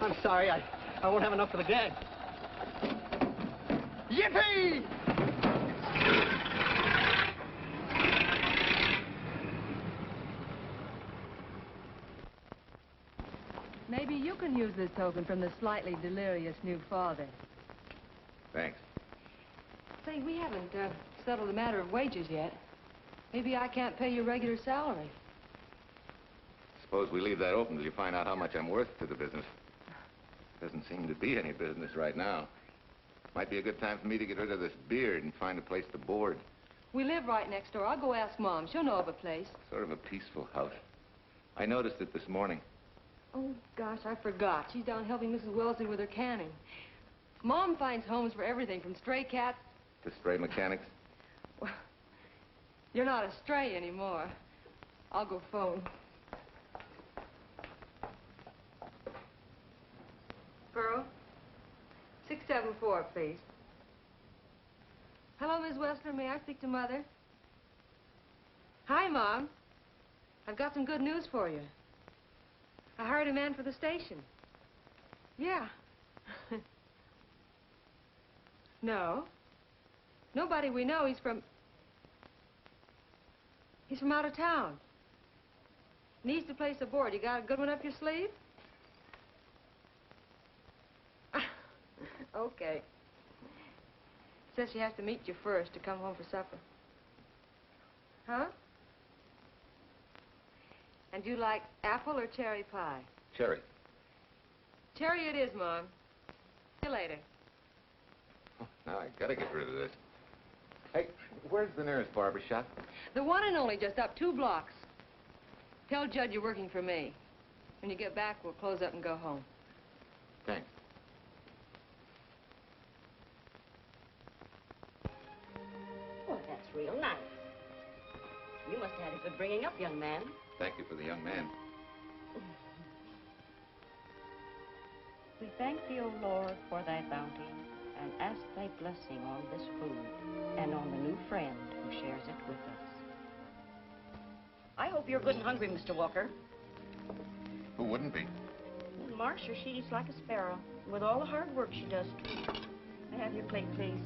I'm sorry, I won't have enough for the gang. Yippee! Maybe you can use this token from the slightly delirious new father. Thanks. Say, we haven't settled the matter of wages yet. Maybe I can't pay your regular salary. Suppose we leave that open till you find out how much I'm worth to the business. Doesn't seem to be any business right now. Might be a good time for me to get rid of this beard and find a place to board. We live right next door. I'll go ask Mom. She'll know of a place. Sort of a peaceful house. I noticed it this morning. Oh, gosh, I forgot. She's down helping Mrs. Wellesley with her canning. Mom finds homes for everything from stray cats... To stray mechanics? Well, you're not a stray anymore. I'll go phone. Pearl, 674, please. Hello, Miss Westler. May I speak to Mother? Hi, Mom. I've got some good news for you. I hired a man for the station. Yeah. No. Nobody we know. He's from out of town. Needs to place a board. You got a good one up your sleeve? Okay. Says she has to meet you first to come home for supper. Huh? And you like apple or cherry pie? Cherry. Cherry it is, Mom. See you later. Now I gotta get rid of this. Hey, where's the nearest barber shop? The one and only, just up 2 blocks. Tell Judd you're working for me. When you get back, we'll close up and go home. Thanks. Well, that's real nice. You must have had a good bringing up, young man. Thank you for the young man. We thank thee, O Lord, for thy bounty, and ask thy blessing on this food, and on the new friend who shares it with us. I hope you're good and hungry, Mr. Walker. Who wouldn't be? Marcia, she eats like a sparrow, with all the hard work she does, too. May I have your plate, please?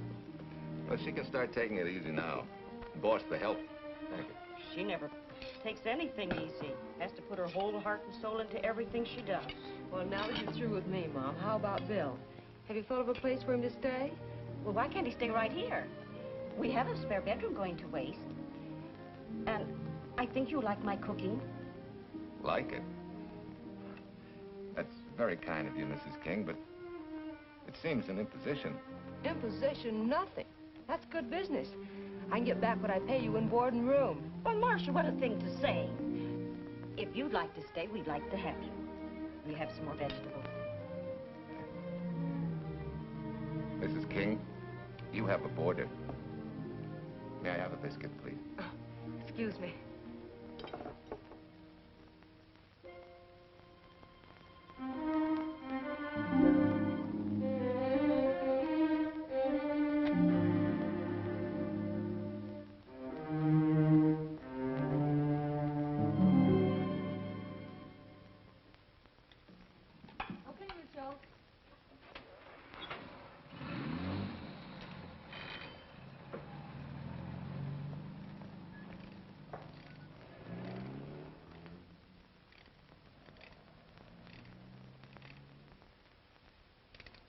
Well, she can start taking it easy now. Boss, the help. Thank you. She never takes anything easy. Has to put her whole heart and soul into everything she does. Well, now that you're through with me, Mom, how about Bill? Have you thought of a place for him to stay? Well, why can't he stay right here? We have a spare bedroom going to waste. And I think you like my cooking. Like it? That's very kind of you, Mrs. King, but it seems an imposition. Imposition? Nothing. That's good business. I can get back what I pay you in board and room. Well, Marcia, what a thing to say. If you'd like to stay, we'd like to have you. We have some more vegetables. Mrs. King, you have a boarder. May I have a biscuit, please? Oh, excuse me.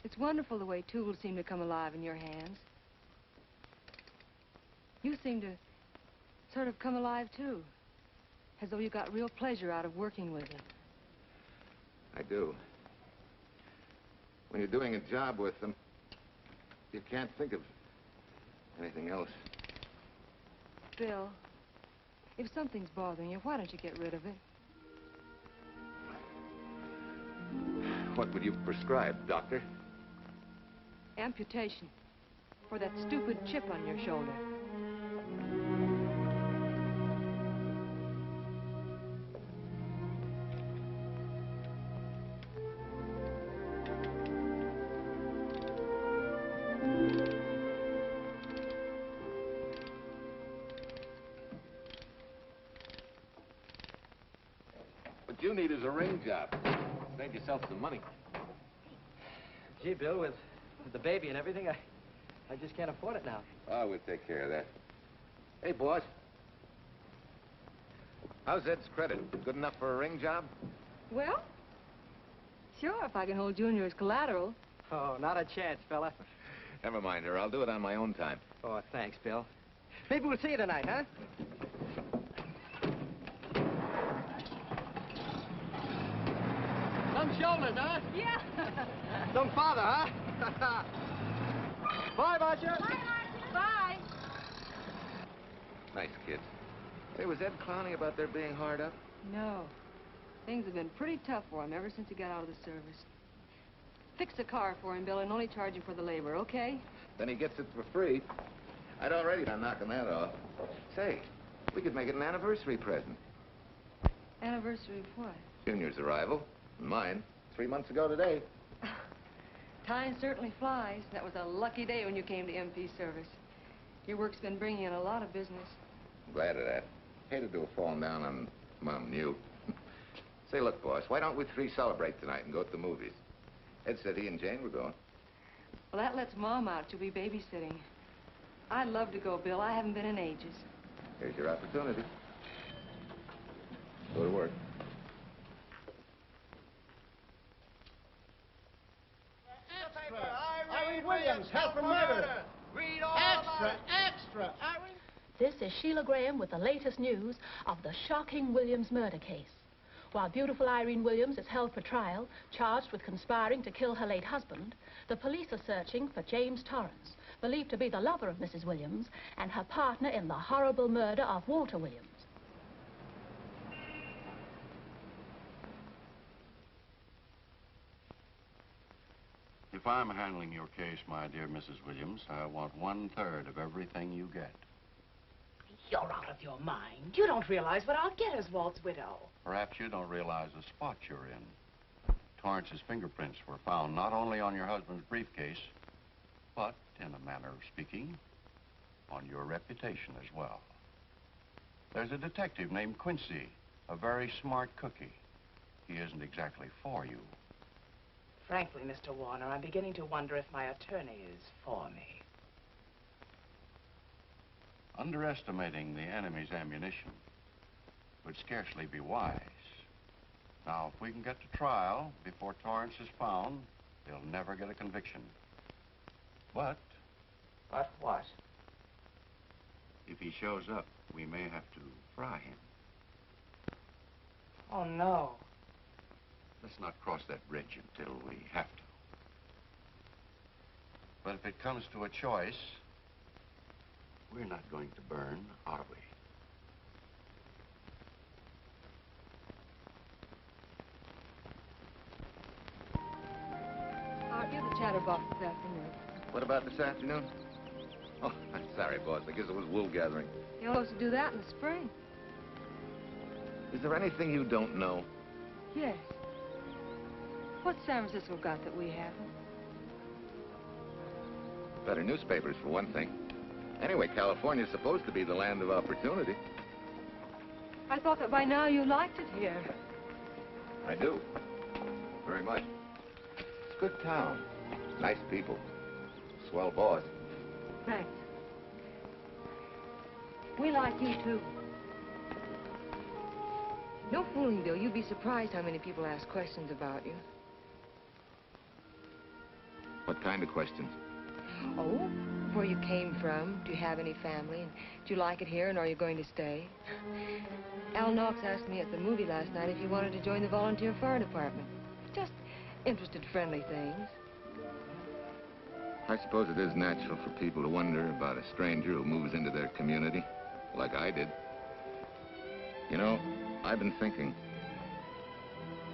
It's wonderful the way tools seem to come alive in your hands. You seem to sort of come alive, too. As though you got real pleasure out of working with them. I do. When you're doing a job with them, you can't think of anything else. Bill, if something's bothering you, why don't you get rid of it? What would you prescribe, doctor? Amputation. For that stupid chip on your shoulder. What you need is a ring job. Save yourself some money. Gee, Bill, with the baby and everything, I just can't afford it now. Oh, we'll take care of that. Hey, boss. How's Ed's credit? Good enough for a ring job? Well, sure, if I can hold Junior as collateral. Oh, not a chance, fella. Never mind her. I'll do it on my own time. Oh, thanks, Bill. Maybe we'll see you tonight, huh? Some shoulders, huh? Yeah. Some father, huh? Bye, Marcia. Bye, Marcia. Bye. Nice kids. Hey, was Ed clowning about their being hard up? No. Things have been pretty tough for him ever since he got out of the service. Fix a car for him, Bill, and only charge him for the labor, okay? Then he gets it for free. I'd already been knocking that off. Say, we could make it an anniversary present. Anniversary of what? Junior's arrival, and mine, 3 months ago today. Time certainly flies. That was a lucky day when you came to MP service. Your work's been bringing in a lot of business. I'm glad of that. Hated to have fallen down on Mom and you. Say, look, boss, why don't we three celebrate tonight and go to the movies? Ed said he and Jane were going. Well, that lets Mom out. She'll be babysitting. I'd love to go, Bill. I haven't been in ages. Here's your opportunity. Go to work. Irene Williams, held for murder. Read all Extra. Irene. This is Sheila Graham with the latest news of the shocking Williams murder case. While beautiful Irene Williams is held for trial, charged with conspiring to kill her late husband, the police are searching for James Torrance, believed to be the lover of Mrs. Williams and her partner in the horrible murder of Walter Williams. If I'm handling your case, my dear Mrs. Williams, I want 1/3 of everything you get. You're out of your mind. You don't realize what I'll get as Walt's widow. Perhaps you don't realize the spot you're in. Torrance's fingerprints were found not only on your husband's briefcase, but, in a manner of speaking, on your reputation as well. There's a detective named Quincy, a very smart cookie. He isn't exactly for you. Frankly, Mr. Warner, I'm beginning to wonder if my attorney is for me. Underestimating the enemy's ammunition would scarcely be wise. Now, if we can get to trial before Torrance is found, he'll never get a conviction. But... But what? If he shows up, we may have to fry him. Oh, no. Let's not cross that bridge until we have to. But if it comes to a choice, we're not going to burn, are we? Art, you're the chatterbox this afternoon. What about this afternoon? Oh, I'm sorry, boss. I guess it was wool gathering. You're supposed to do that in the spring. Is there anything you don't know? Yes. What's San Francisco got that we haven't? Better newspapers, for one thing. Anyway, California's supposed to be the land of opportunity. I thought that by now you liked it here. I do. Very much. It's a good town. Nice people. Swell boss. Thanks. We like you, too. No fooling, Bill. You'd be surprised how many people ask questions about you. What kind of questions? Oh, where you came from, do you have any family, and do you like it here, and are you going to stay? Al Knox asked me at the movie last night if you wanted to join the volunteer fire department. Just interested, friendly things. I suppose it is natural for people to wonder about a stranger who moves into their community, like I did. You know, I've been thinking,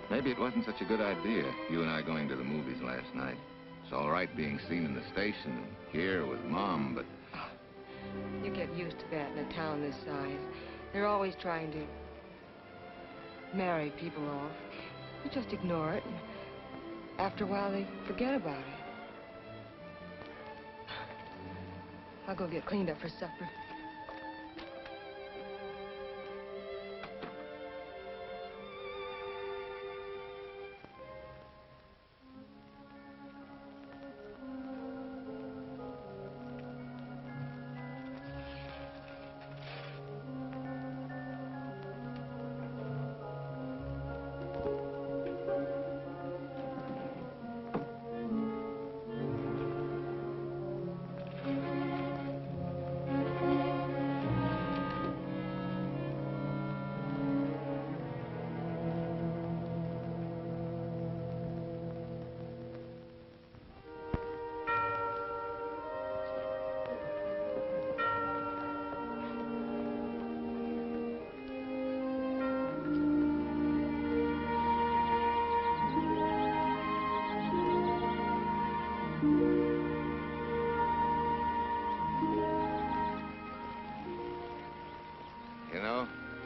maybe it wasn't such a good idea, you and I going to the movies last night. It's all right being seen in the station and here with Mom, but... You get used to that in a town this size. They're always trying to marry people off. You just ignore it, and after a while they forget about it. I'll go get cleaned up for supper.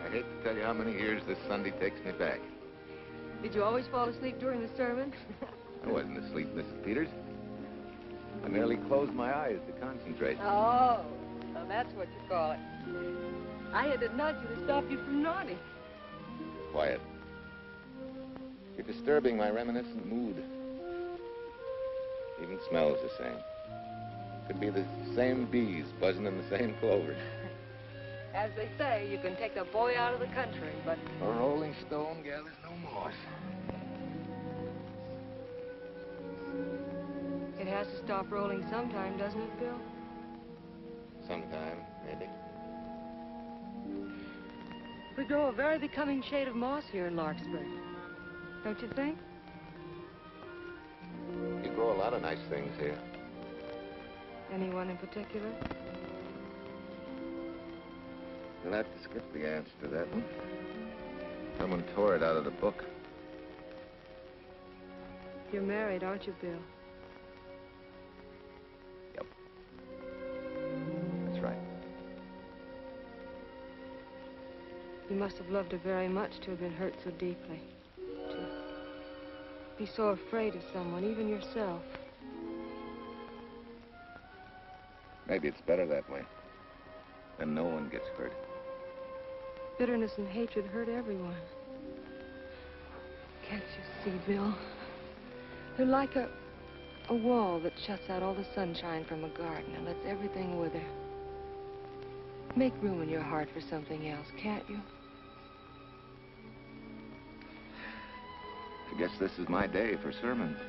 I hate to tell you how many years this Sunday takes me back. Did you always fall asleep during the sermon? I wasn't asleep, Mrs. Peters. I merely closed my eyes to concentrate. Oh, so that's what you call it. I had to nudge you to stop you from nodding. Quiet. You're disturbing my reminiscent mood. Even smells the same. Could be the same bees buzzing in the same clover. As they say, you can take the boy out of the country, but... A rolling stone gathers no moss. It has to stop rolling sometime, doesn't it, Bill? Sometime, maybe. We grow a very becoming shade of moss here in Larkspur. Don't you think? You grow a lot of nice things here. Anyone in particular? You'll have to skip the answer to that one. Someone tore it out of the book. You're married, aren't you, Bill? Yep. That's right. You must have loved her very much to have been hurt so deeply. To be so afraid of someone, even yourself. Maybe it's better that way. Then no one gets hurt. Bitterness and hatred hurt everyone. Can't you see, Bill? They're like a wall that shuts out all the sunshine from a garden and lets everything wither. Make room in your heart for something else, can't you? I guess this is my day for sermons.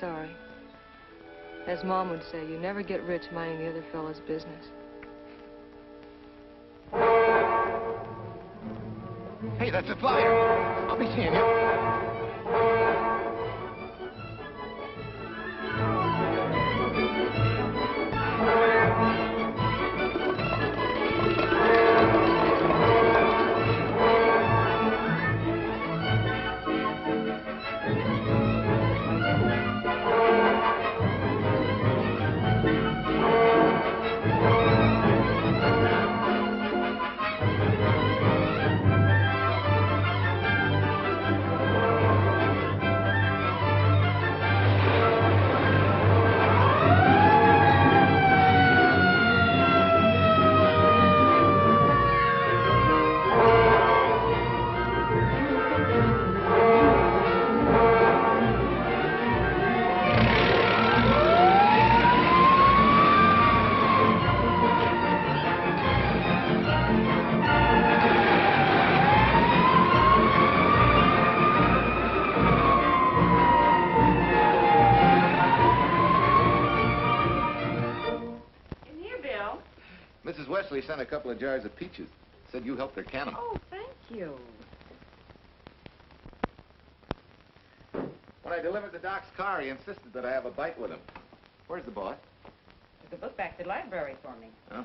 Sorry. As Mom would say, you never get rich minding the other fellow's business. Hey, that's a flyer. I'll be seeing you. Wesley sent a couple of jars of peaches. Said you helped her can them. Oh, thank you. When I delivered the doc's car, he insisted that I have a bite with him. Where's the boss? Took the book back to the library for me. Huh?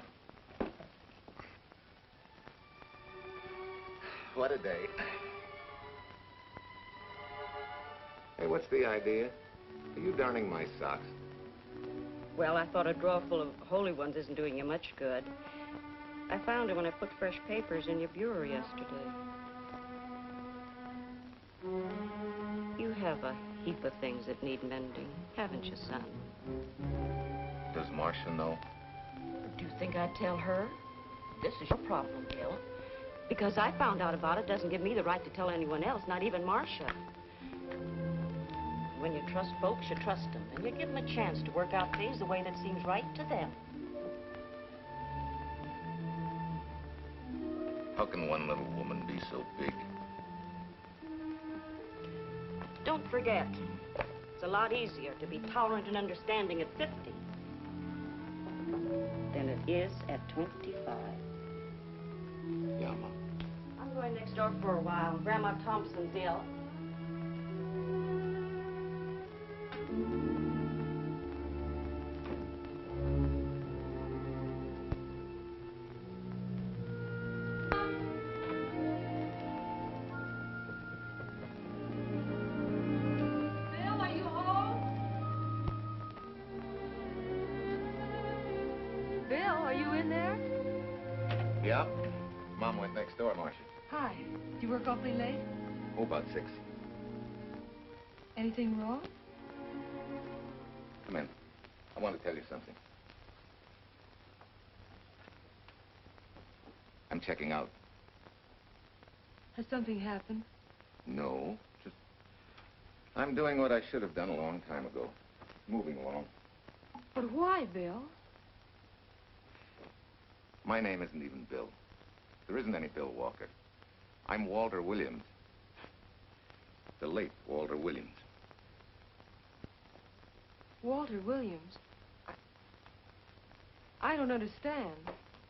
What a day. Hey, what's the idea? Are you darning my socks? Well, I thought a drawer full of holy ones isn't doing you much good. I found it when I put fresh papers in your bureau yesterday. You have a heap of things that need mending, haven't you, son? Does Marcia know? Do you think I'd tell her? This is your problem, Bill. Because I found out about it doesn't give me the right to tell anyone else, not even Marcia. When you trust folks, you trust them, and you give them a chance to work out things the way that seems right to them. How can one little woman be so big? Don't forget, it's a lot easier to be tolerant and understanding at 50 than it is at 25. Yeah, Mom. I'm going next door for a while. Grandma Thompson's ill. Yeah? Mom went next door, Marcia. Hi. Do you work awfully late? Oh, about 6. Anything wrong? Come in. I want to tell you something. I'm checking out. Has something happened? No, just... I'm doing what I should have done a long time ago. Moving along. But why, Bill? My name isn't even Bill. There isn't any Bill Walker. I'm Walter Williams. The late Walter Williams. Walter Williams? I don't understand.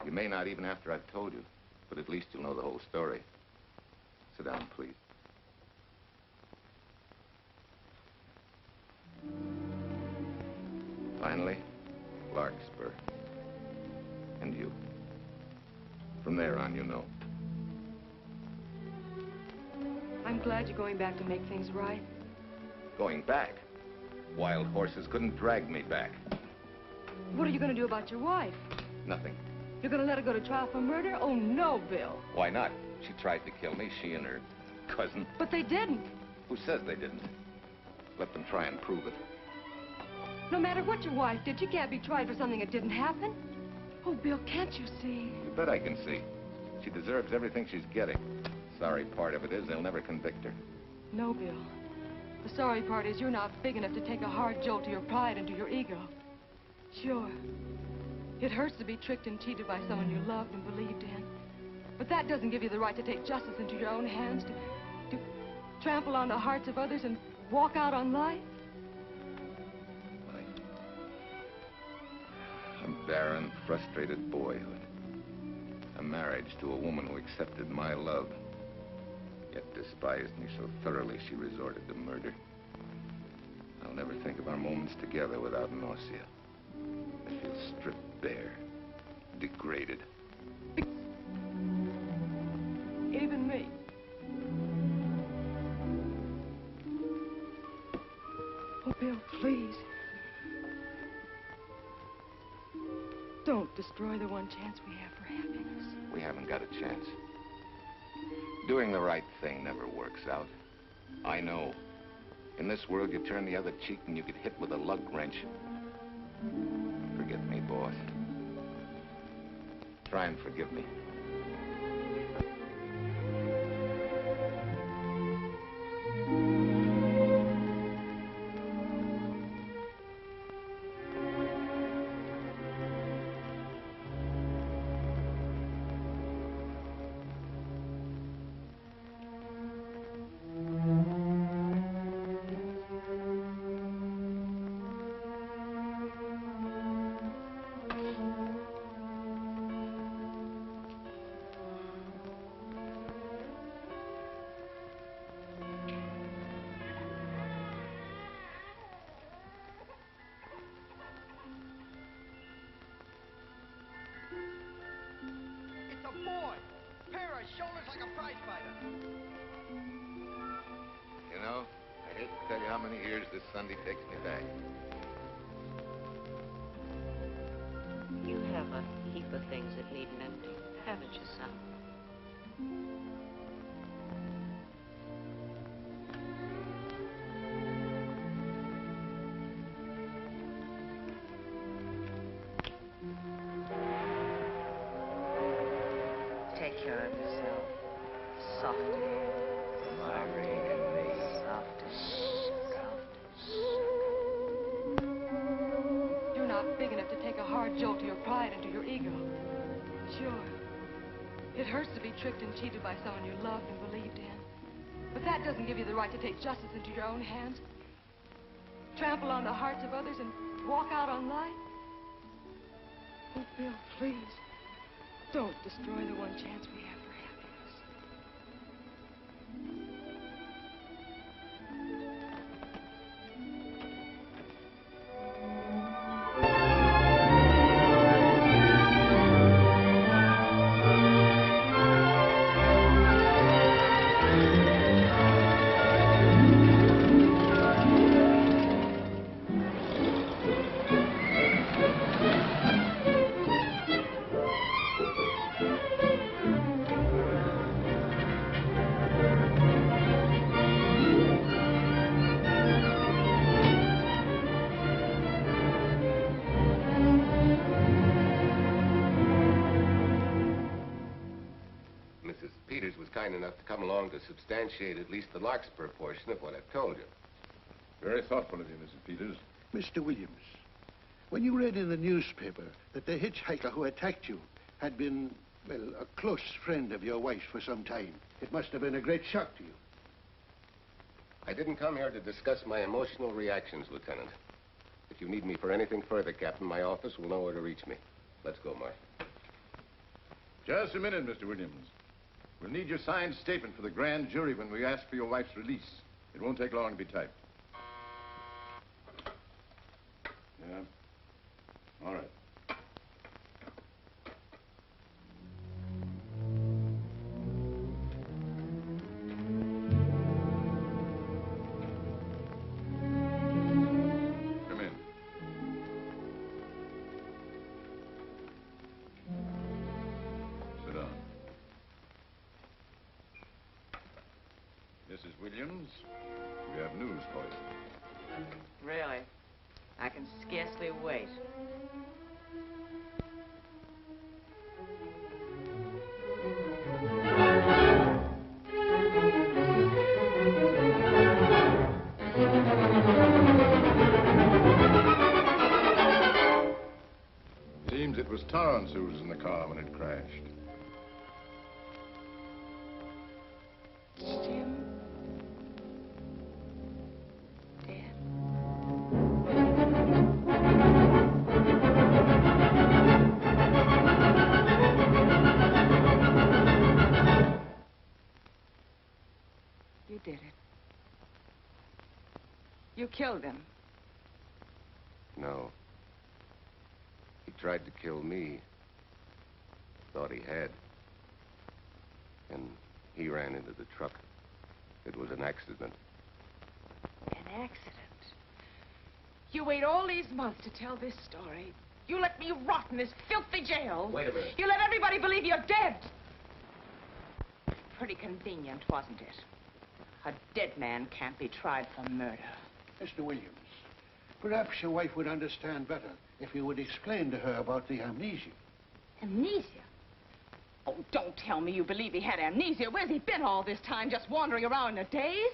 You may not even after I've told you, but at least you'll know the whole story. Sit down, please. Finally, Larkspur. And you. From there on, you know. I'm glad you're going back to make things right. Going back? Wild horses couldn't drag me back. What are you going to do about your wife? Nothing. You're going to let her go to trial for murder? Oh, no, Bill. Why not? She tried to kill me, she and her cousin. But they didn't. Who says they didn't? Let them try and prove it. No matter what your wife did, she can't be tried for something that didn't happen. Oh, Bill, can't you see? You bet I can see. She deserves everything she's getting. Sorry part of it is they'll never convict her. No, Bill. The sorry part is you're not big enough to take a hard jolt to your pride and to your ego. Sure. It hurts to be tricked and cheated by someone you loved and believed in. But that doesn't give you the right to take justice into your own hands, to trample on the hearts of others and walk out on life. A barren, frustrated boyhood. A marriage to a woman who accepted my love, yet despised me so thoroughly she resorted to murder. I'll never think of our moments together without nausea. I feel stripped bare, degraded. Even me. Oh, Bill, please. Don't destroy the one chance we have for happiness. We haven't got a chance. Doing the right thing never works out. I know. In this world, you turn the other cheek and you get hit with a lug wrench. Forget me, boss. Try and forgive me. like a prize fighter. You know, I hate to tell you how many years this Sunday takes me back. You have a heap of things that need mending, haven't you, son? Take care of yourself. Softly. Irene and me. You're not big enough to take a hard jolt to your pride and to your ego. Sure. It hurts to be tricked and cheated by someone you loved and believed in. But that doesn't give you the right to take justice into your own hands. Trample on the hearts of others and walk out on life. Oh, Bill, please. Don't destroy the one chance we have for happiness. Enough to come along to substantiate at least the Larkspur portion of what I've told you. Very thoughtful of you, Mrs. Peters. Mr. Williams, when you read in the newspaper that the hitchhiker who attacked you had been, well, a close friend of your wife's for some time, it must have been a great shock to you. I didn't come here to discuss my emotional reactions, Lieutenant. If you need me for anything further, Captain, my office will know where to reach me. Let's go, Mark. Just a minute, Mr. Williams. We'll need your signed statement for the grand jury when we ask for your wife's release. It won't take long to be typed. Yeah. All right. Come in. Sit down. Mrs. Williams, we have news for you. Really? I can scarcely wait. Seems it was Torrence who was in the car when it crashed. Jim? You did it. You killed him. No. He tried to kill me. Thought he had. And he ran into the truck. It was an accident. An accident? You wait all these months to tell this story. You let me rot in this filthy jail. Wait a minute. You let everybody believe you're dead. Pretty convenient, wasn't it? A dead man can't be tried for murder. Mr. Williams, perhaps your wife would understand better if you would explain to her about the amnesia. Amnesia? Oh, don't tell me you believe he had amnesia. Where's he been all this time, just wandering around in a daze?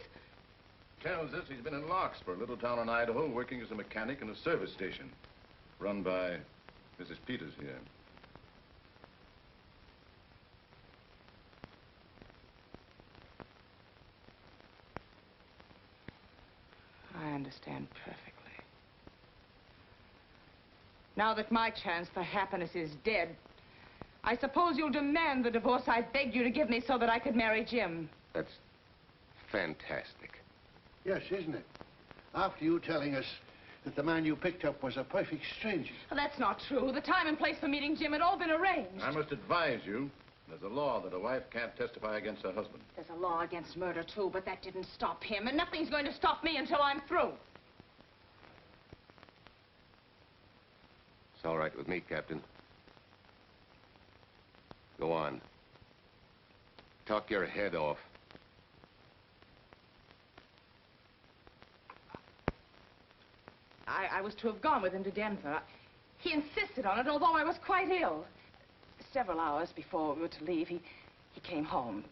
Tells us he's been in Larkspur, a little town in Idaho, working as a mechanic in a service station. Run by Mrs. Peters here. I understand perfectly. Now that my chance for happiness is dead, I suppose you'll demand the divorce I begged you to give me so that I could marry Jim. That's fantastic. Yes, isn't it? After you telling us that the man you picked up was a perfect stranger. Well, that's not true. The time and place for meeting Jim had all been arranged. I must advise you There's a law that a wife can't testify against her husband. There's a law against murder, too, but that didn't stop him, and nothing's going to stop me until I'm through. It's all right with me, Captain. Go on. Talk your head off. I was to have gone with him to Denver. He insisted on it, although I was quite ill. Several hours before we were to leave, he came home.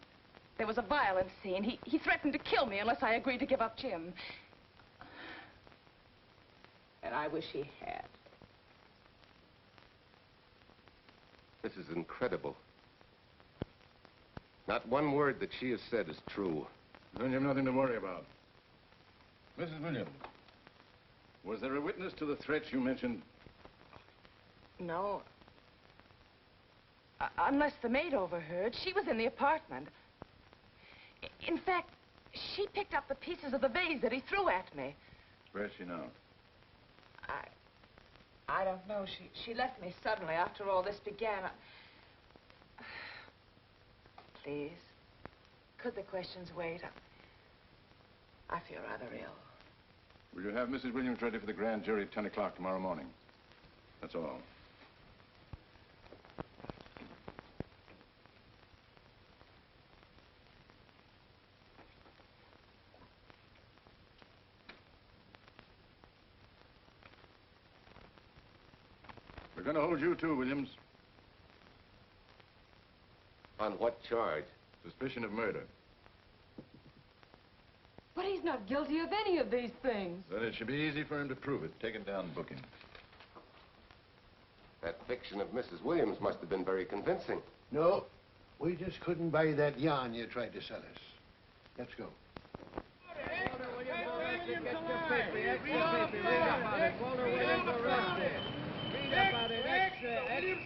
There was a violent scene. He threatened to kill me unless I agreed to give up Jim. And I wish he had. This is incredible. Not one word that she has said is true. Then you have nothing to worry about. Mrs. Williams, was there a witness to the threats you mentioned? No. Unless the maid overheard. She was in the apartment. In fact, she picked up the pieces of the vase that he threw at me. Where is she now? I don't know. She left me suddenly after all this began. Please, could the questions wait? I feel rather ill. Will you have Mrs. Williams ready for the grand jury at 10 o'clock tomorrow morning? That's all. We're going to hold you too, Williams. On what charge? Suspicion of murder. But he's not guilty of any of these things. Then it should be easy for him to prove it. Take it down and book him. That fiction of Mrs. Williams must have been very convincing. No, we just couldn't buy that yarn you tried to sell us. Let's go.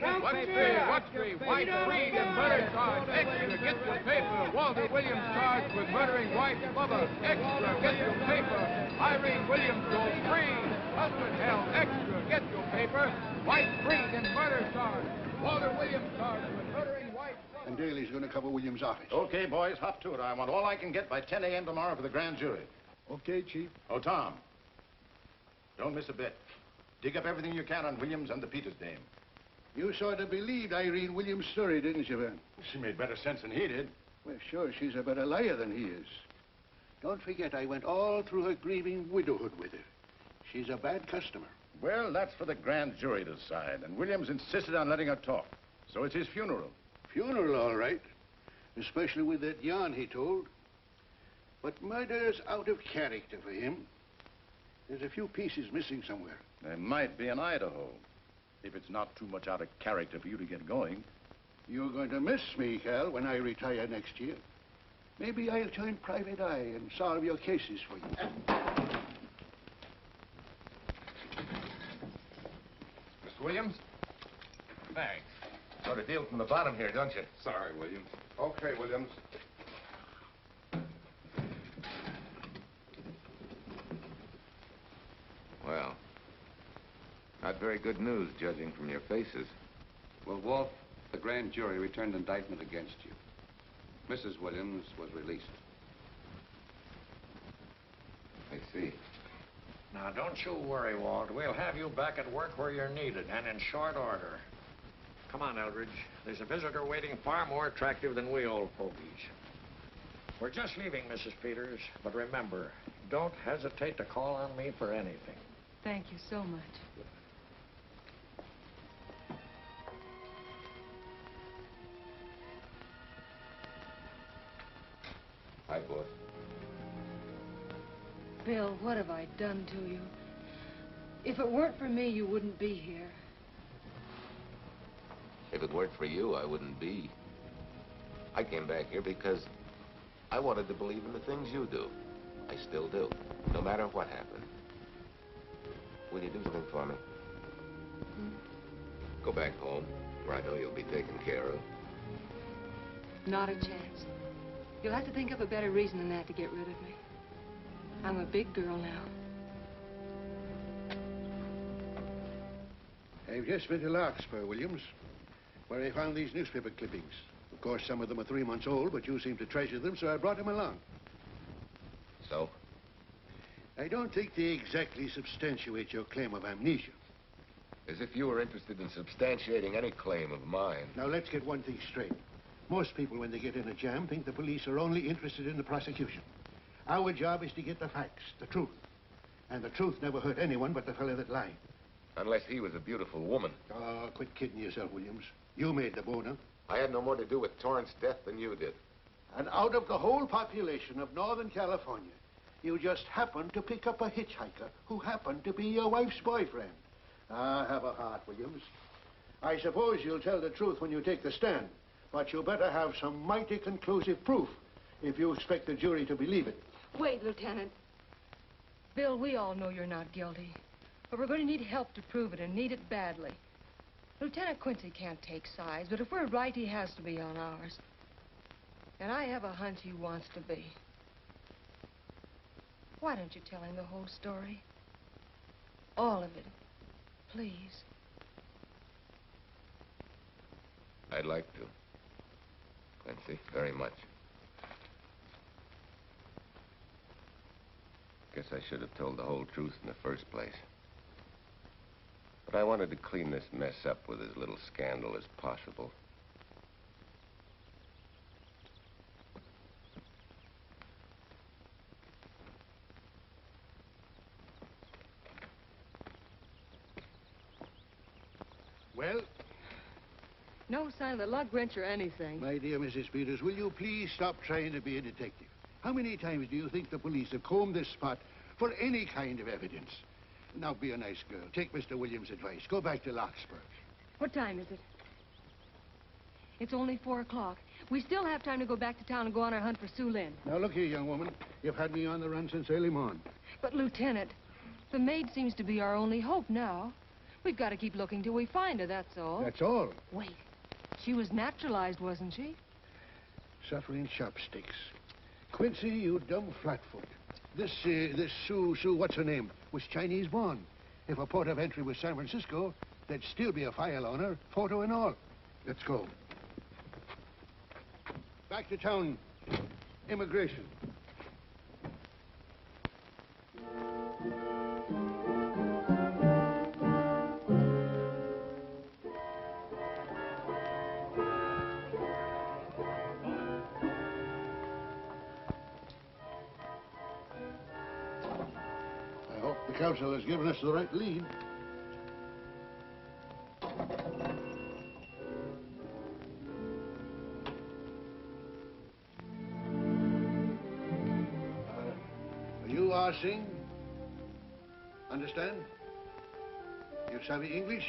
Watch me, wife freed and murder charge. Extra, get your paper. Walter Williams charged with murdering wife lover. Extra, get your paper. Irene Williams goes free. Husband held. Extra, get your paper. Wife freed and murder charge. Walter Williams charged with murdering wife lover. And Daly's going to cover Williams' office. Okay, boys, hop to it. I want all I can get by 10 a.m. tomorrow for the grand jury. Okay, Chief. Oh, Tom, don't miss a bit. Dig up everything you can on Williams and the Peters dame. You sort of believed Irene Williams' story, didn't you, Ben? She made better sense than he did. Well, sure, she's a better liar than he is. Don't forget, I went all through her grieving widowhood with her. She's a bad customer. Well, that's for the grand jury to decide, and Williams insisted on letting her talk. So it's his funeral. Funeral, all right. Especially with that yarn he told. But murder's out of character for him. There's a few pieces missing somewhere. There might be in Idaho, if it's not too much out of character for you to get going. You're going to miss me, Cal, when I retire next year. Maybe I'll join Private Eye and solve your cases for you. Miss Williams? Thanks. Sort of deal from the bottom here, don't you? Sorry, Williams. Okay, Williams. Well, not very good news, judging from your faces. Well, Walt, the grand jury returned indictment against you. Mrs. Williams was released. I see. Now, don't you worry, Walt. We'll have you back at work where you're needed, and in short order. Come on, Eldridge. There's a visitor waiting far more attractive than we old fogies. We're just leaving, Mrs. Peters, but remember, don't hesitate to call on me for anything. Thank you so much. Hi, boss. Bill, what have I done to you? If it weren't for me, you wouldn't be here. If it weren't for you, I wouldn't be. I came back here because I wanted to believe in the things you do. I still do, no matter what happened. Will you do something for me? Go back home, where I know you'll be taken care of. Not a chance. You'll have to think of a better reason than that to get rid of me. I'm a big girl now. I've just been to Larkspur, Williams, where I found these newspaper clippings. Of course, some of them are 3 months old, but you seem to treasure them, so I brought them along. So? I don't think they exactly substantiate your claim of amnesia. As if you were interested in substantiating any claim of mine. Now, let's get one thing straight. Most people, when they get in a jam, think the police are only interested in the prosecution. Our job is to get the facts, the truth. And the truth never hurt anyone but the fellow that lied. Unless he was a beautiful woman. Oh, quit kidding yourself, Williams. You made the boner. I had no more to do with Torrance's death than you did. And out of the whole population of Northern California, you just happened to pick up a hitchhiker who happened to be your wife's boyfriend. Ah, have a heart, Williams. I suppose you'll tell the truth when you take the stand, but you better have some mighty conclusive proof if you expect the jury to believe it. Wait, Lieutenant. Bill, we all know you're not guilty, but we're going to need help to prove it, and need it badly. Lieutenant Quincy can't take sides, but if we're right, he has to be on ours. And I have a hunch he wants to be. Why don't you tell him the whole story? All of it. Please. I'd like to. Quincy, very much. Guess I should have told the whole truth in the first place. But I wanted to clean this mess up with as little scandal as possible. Well? No sign of the lug wrench or anything. My dear Mrs. Peters, will you please stop trying to be a detective? How many times do you think the police have combed this spot for any kind of evidence? Now, be a nice girl. Take Mr. Williams' advice. Go back to Larkspur. What time is it? It's only 4 o'clock. We still have time to go back to town and go on our hunt for Sue Lynn. Now, look here, young woman. You've had me on the run since early morn. But, Lieutenant, the maid seems to be our only hope now. We've got to keep looking till we find her, that's all. That's all? Wait. She was naturalized, wasn't she? Suffering chopsticks. Quincy, you dumb flatfoot. This Sue, what's her name, was Chinese born. If a port of entry was San Francisco, there'd still be a file on her, photo and all. Let's go. Back to town. Immigration. The council has given us the right lead. You are sing? Understand? You savvy English?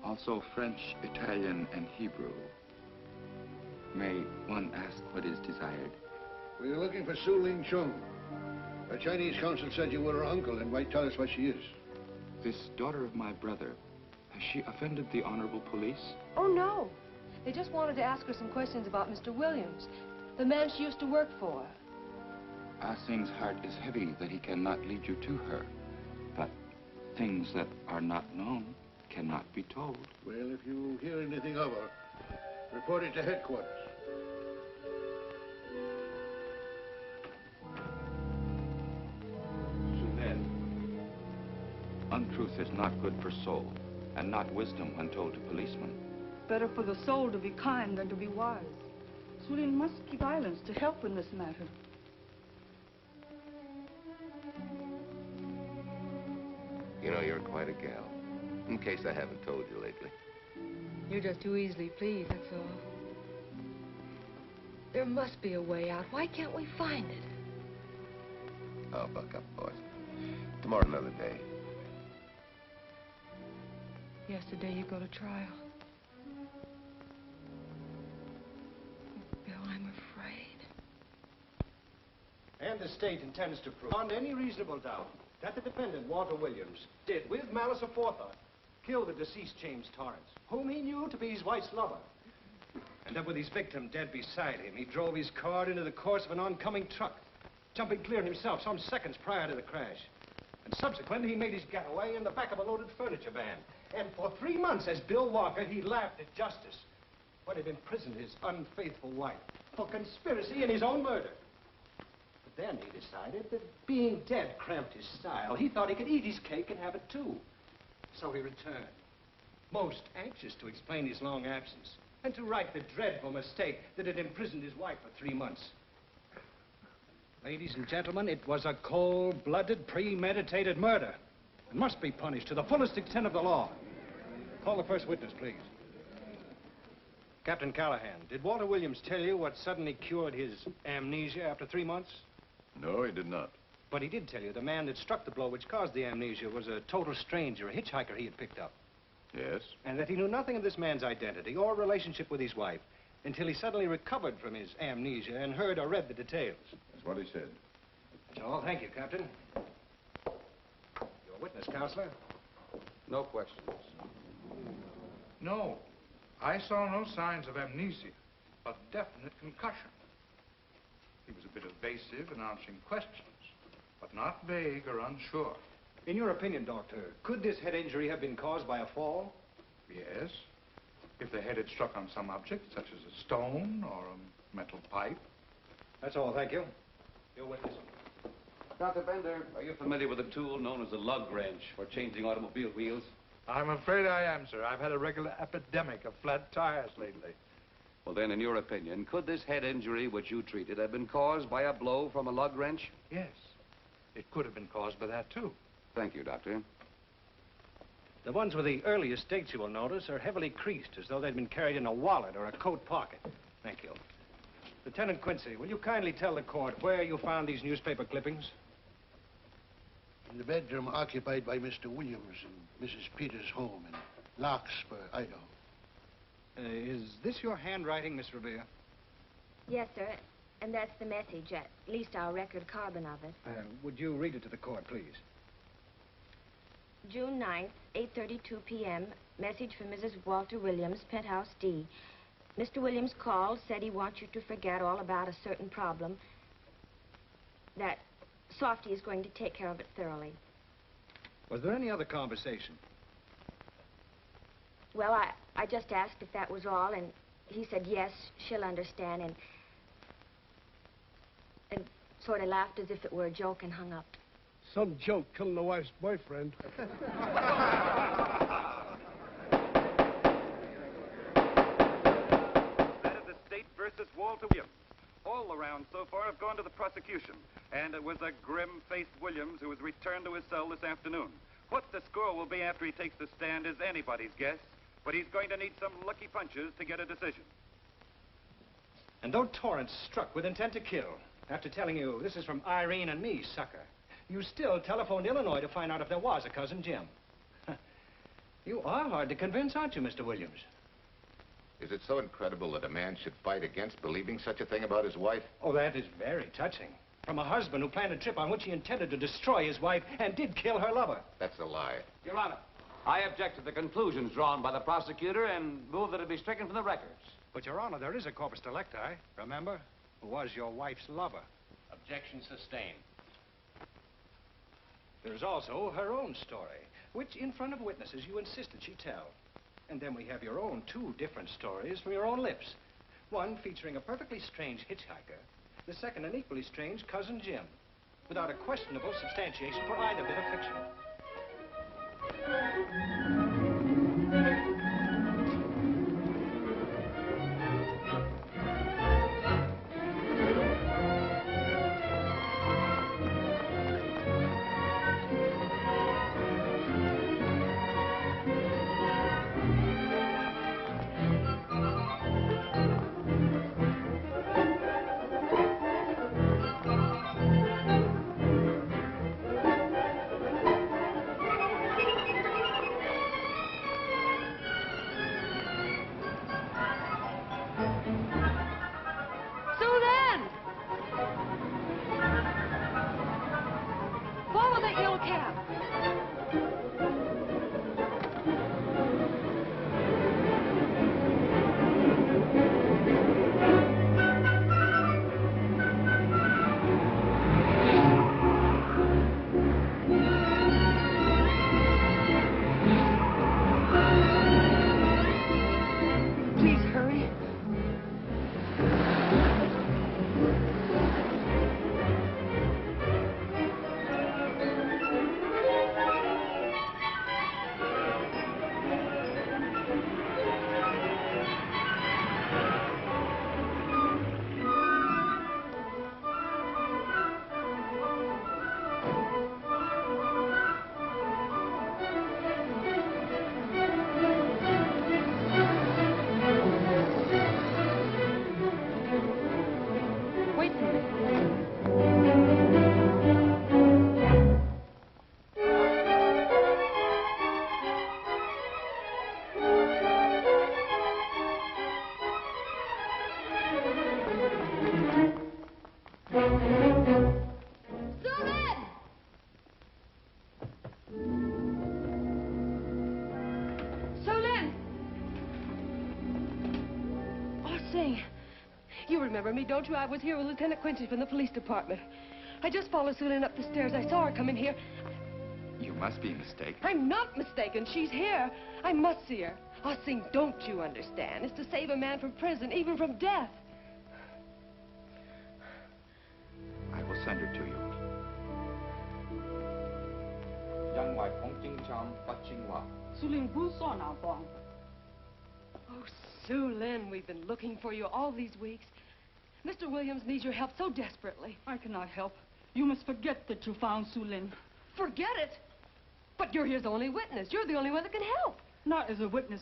Also French, Italian, and Hebrew. May one ask what is desired? We're looking for Su Ling Chung. The Chinese consul said you were her uncle and might tell us what she is. This daughter of my brother, has she offended the honorable police? Oh, no. They just wanted to ask her some questions about Mr. Williams, the man she used to work for. Ah Sing's heart is heavy that he cannot lead you to her. But things that are not known cannot be told. Well, if you hear anything of her, report it to headquarters. Untruth is not good for soul, and not wisdom when told to policemen. Better for the soul to be kind than to be wise. Su Lin must keep silence to help in this matter. You know, you're quite a gal. In case I haven't told you lately. You're just too easily pleased, that's all. There must be a way out. Why can't we find it? Oh, buck up, boys. Tomorrow, another day. Yesterday you go to trial. Bill, I'm afraid. And the state intends to prove, beyond any reasonable doubt, that the defendant, Walter Williams, did, with malice aforethought, kill the deceased James Torrance, whom he knew to be his wife's lover. And that with his victim dead beside him, he drove his car into the course of an oncoming truck, jumping clear himself some seconds prior to the crash. And subsequently, he made his getaway in the back of a loaded furniture van. And for 3 months, as Bill Walker, he laughed at justice. when he'd imprisoned his unfaithful wife for conspiracy in his own murder. But then he decided that being dead cramped his style. He thought he could eat his cake and have it too. So he returned, most anxious to explain his long absence and to right the dreadful mistake that had imprisoned his wife for 3 months. Ladies and gentlemen, it was a cold-blooded, premeditated murder and must be punished to the fullest extent of the law. Call the first witness, please. Captain Callahan, did Walter Williams tell you what suddenly cured his amnesia after 3 months? No, he did not. But he did tell you the man that struck the blow which caused the amnesia was a total stranger, a hitchhiker he had picked up. Yes? And that he knew nothing of this man's identity or relationship with his wife until he suddenly recovered from his amnesia and heard or read the details. That's what he said. That's all. Thank you, Captain. Your witness, Counselor. No questions. No. I saw no signs of amnesia, but definite concussion. He was a bit evasive in answering questions, but not vague or unsure. In your opinion, Doctor, could this head injury have been caused by a fall? Yes. If the head had struck on some object, such as a stone or a metal pipe. That's all. Thank you. Your witness. Dr. Bender, are you familiar with a tool known as a lug wrench for changing automobile wheels? I'm afraid I am, sir. I've had a regular epidemic of flat tires lately. Well, then, in your opinion, could this head injury which you treated have been caused by a blow from a lug wrench? Yes. It could have been caused by that, too. Thank you, Doctor. The ones with the earliest dates, you will notice, are heavily creased, as though they'd been carried in a wallet or a coat pocket. Thank you. Lieutenant Quincy, will you kindly tell the court where you found these newspaper clippings? In the bedroom occupied by Mr. Williams and Mrs. Peters' home in Larkspur, Idaho. Is this your handwriting, Miss Revere? Yes, sir. And that's the message, at least our record carbon of it. Would you read it to the court, please? June 9th, 8:32 p.m. Message from Mrs. Walter Williams, Penthouse D. Mr. Williams called, said he wants you to forget all about a certain problem. That Softy is going to take care of it thoroughly. Was there any other conversation? Well, I just asked if that was all, and he said yes, she'll understand, and sort of laughed as if it were a joke and hung up. Some joke killing the wife's boyfriend. That is the state versus Walter Williams. All the rounds so far have gone to the prosecution, and it was a grim-faced Williams who was returned to his cell this afternoon. What the score will be after he takes the stand is anybody's guess, but he's going to need some lucky punches to get a decision. And though Torrence struck with intent to kill, after telling you this is from Irene and me, sucker, you still telephoned Illinois to find out if there was a cousin Jim. You are hard to convince, aren't you, Mr. Williams? Is it so incredible that a man should fight against believing such a thing about his wife? Oh, that is very touching. From a husband who planned a trip on which he intended to destroy his wife and did kill her lover. That's a lie. Your Honor, I object to the conclusions drawn by the prosecutor and move that it be stricken from the records. But, Your Honor, there is a corpus delicti, remember, who was your wife's lover. Objection sustained. There's also her own story, which, in front of witnesses, you insisted she tell. And then we have your own two different stories from your own lips. One featuring a perfectly strange hitchhiker, the second an equally strange cousin Jim, without a questionable substantiation for either bit of fiction. thing. You remember me, don't you? I was here with Lieutenant Quincy from the police department. I just followed Sue Lynn up the stairs. I saw her come in here. You must be mistaken. I'm not mistaken. She's here. I must see her. Our thing, don't you understand, is to save a man from prison, even from death. I will send her to you. Oh, Sue Lynn, we've been looking for you all these weeks. Mr. Williams needs your help so desperately. I cannot help. You must forget that you found Sue Lynn. Forget it? But you're his only witness. You're the only one that can help. Not as a witness.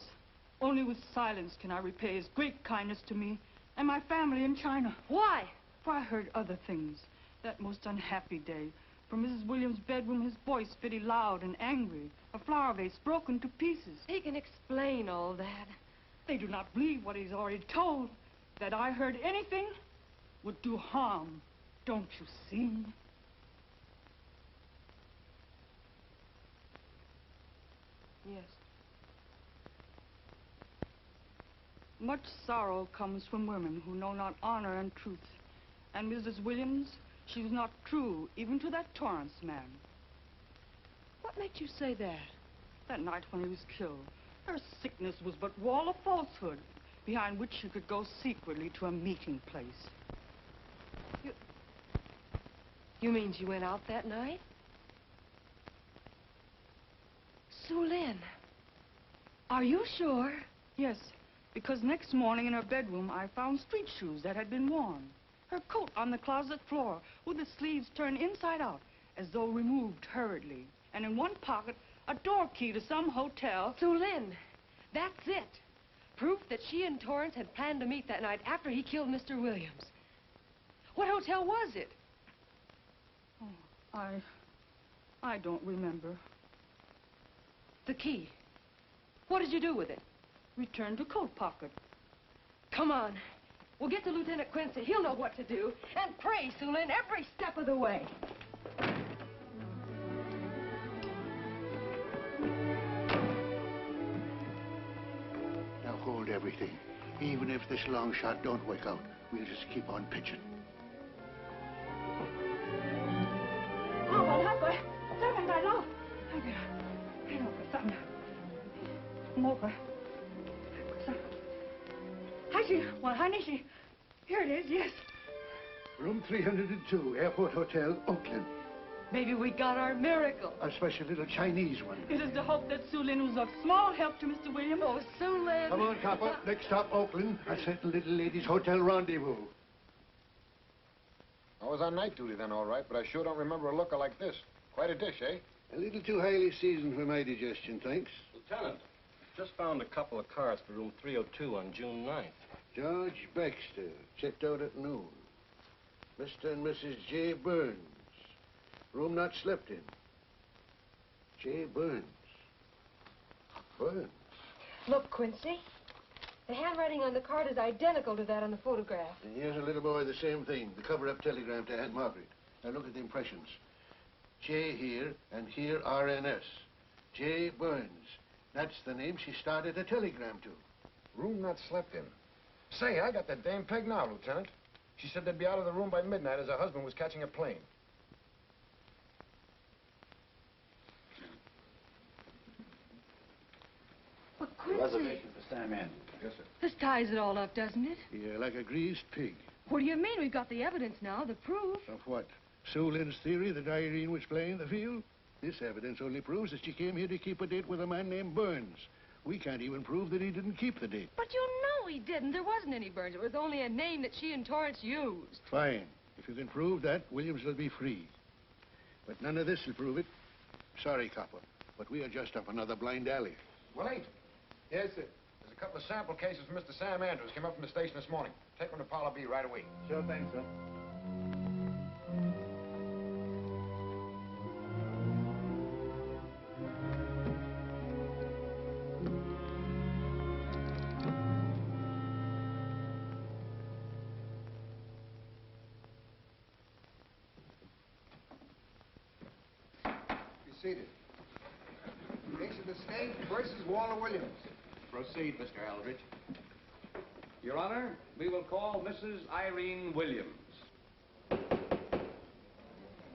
Only with silence can I repay his great kindness to me and my family in China. Why? For I heard other things. That most unhappy day, from Mrs. Williams' bedroom, his voice very loud and angry. A flower vase broken to pieces. He can explain all that. They do not believe what he's already told. That I heard anything would do harm. Don't you see? Yes. Much sorrow comes from women who know not honor and truth. And Mrs. Williams, she was not true even to that Torrance man. What made you say that? That night when he was killed, her sickness was but wall of falsehood, behind which she could go secretly to a meeting place. You mean she went out that night? Sue Lynn, are you sure? Yes, because next morning in her bedroom I found street shoes that had been worn. Her coat on the closet floor with the sleeves turned inside out as though removed hurriedly. And in one pocket, a door key to some hotel. Sue Lynn, that's it. Proof that she and Torrance had planned to meet that night after he killed Mr. Williams. What hotel was it? Oh, I don't remember. The key. What did you do with it? Returned to coat pocket. Come on. We'll get to Lieutenant Quincy. He'll know what to do. And pray, Sue Lynn, every step of the way. Now hold everything. Even if this long shot don't work out, we'll just keep on pitching. Here it is, yes. Room 302, Airport Hotel, Oakland. Maybe we got our miracle. A special little Chinese one. It is to hope that Sue Lynn was of small help to Mr. Williams. Oh, Sue Lynn. Come on, copper. Next stop, Oakland. A certain little lady's hotel rendezvous. I was on night duty then, all right, but I sure don't remember a looker like this. Quite a dish, eh? A little too highly seasoned for my digestion, thanks. Lieutenant, just found a couple of cars for room 302 on June 9th. George Baxter, checked out at noon. Mr. and Mrs. J. Burns. Room not slept in. J. Burns. Burns. Look, Quincy. The handwriting on the card is identical to that on the photograph. And here's a little boy, the same thing. The cover-up telegram to Aunt Margaret. Now look at the impressions. J here, and here RNS. J. Burns. That's the name she started a telegram to. Room not slept in. Say, I got that dame pegged now, Lieutenant. She said they'd be out of the room by midnight as her husband was catching a plane. But Quincy... Reservation for Sam Andrews. Yes, sir. This ties it all up, doesn't it? Yeah, like a greased pig. What do you mean? We've got the evidence now, the proof. Of what? Sue Lynn's theory that Irene was playing the field? This evidence only proves that she came here to keep a date with a man named Burns. We can't even prove that he didn't keep the date. But you know he didn't. There wasn't any Burns. It was only a name that she and Torrance used. Fine. If you can prove that, Williams will be free. But none of this will prove it. Sorry, copper, but we are just up another blind alley. Well, ain't. Yes, sir. There's a couple of sample cases from Mr. Sam Andrews came up from the station this morning. Take them to Parlor B right away. Sure thing, sir. Seated. Case of the state versus Walter Williams. Proceed, Mr. Aldridge. Your Honor, we will call Mrs. Irene Williams.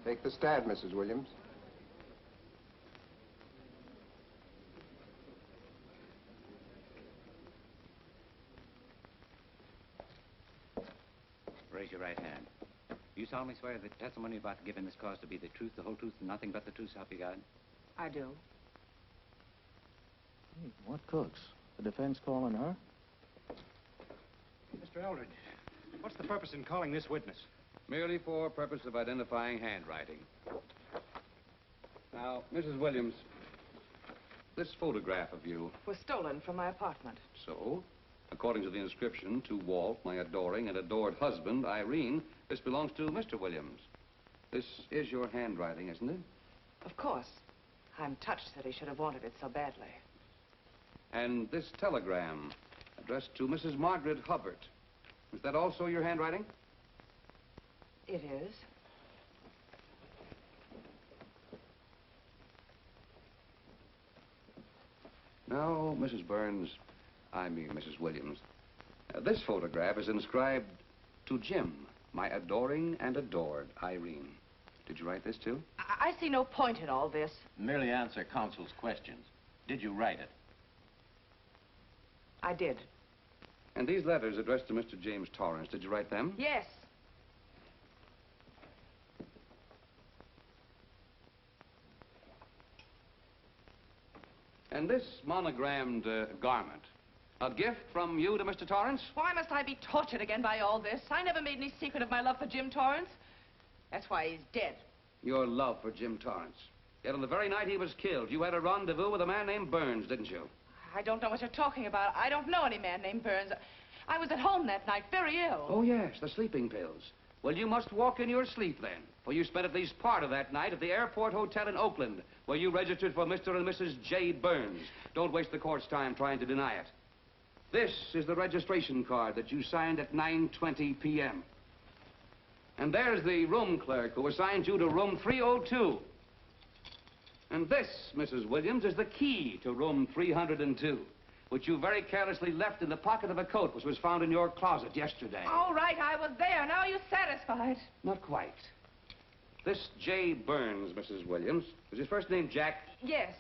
Take the stand, Mrs. Williams. Raise your right hand. Do you solemnly swear that the testimony about to give in this cause to be the truth, the whole truth, and nothing but the truth, so help you God? I do. Hey, what cooks? The defense calling her? Mr. Eldridge, what's the purpose in calling this witness? Merely for purpose of identifying handwriting. Now, Mrs. Williams, this photograph of you... Was stolen from my apartment. So, according to the inscription, to Walt, my adoring and adored husband, Irene, this belongs to Mr. Williams. This is your handwriting, isn't it? Of course. I'm touched that he should have wanted it so badly. And this telegram, addressed to Mrs. Margaret Hubbard, is that also your handwriting? It is. Now, Mrs. Burns, I mean Mrs. Williams, this photograph is inscribed to Jim, my adoring and adored Irene. Did you write this, too? I see no point in all this. Merely answer counsel's questions. Did you write it? I did. And these letters addressed to Mr. James Torrance, did you write them? Yes. And this monogrammed garment, a gift from you to Mr. Torrance? Why must I be tortured again by all this? I never made any secret of my love for Jim Torrance. That's why he's dead. Your love for Jim Torrance. Yet on the very night he was killed, you had a rendezvous with a man named Burns, didn't you? I don't know what you're talking about. I don't know any man named Burns. I was at home that night, very ill. Oh, yes, the sleeping pills. Well, you must walk in your sleep then, for you spent at least part of that night at the Airport Hotel in Oakland, where you registered for Mr. and Mrs. J. Burns. Don't waste the court's time trying to deny it. This is the registration card that you signed at 9:20 p.m. And there's the room clerk who assigned you to room 302. And this, Mrs. Williams, is the key to room 302, which you very carelessly left in the pocket of a coat which was found in your closet yesterday. All right, I was there. Now are you satisfied? Not quite. This J. Burns, Mrs. Williams, is his first name Jack? Yes.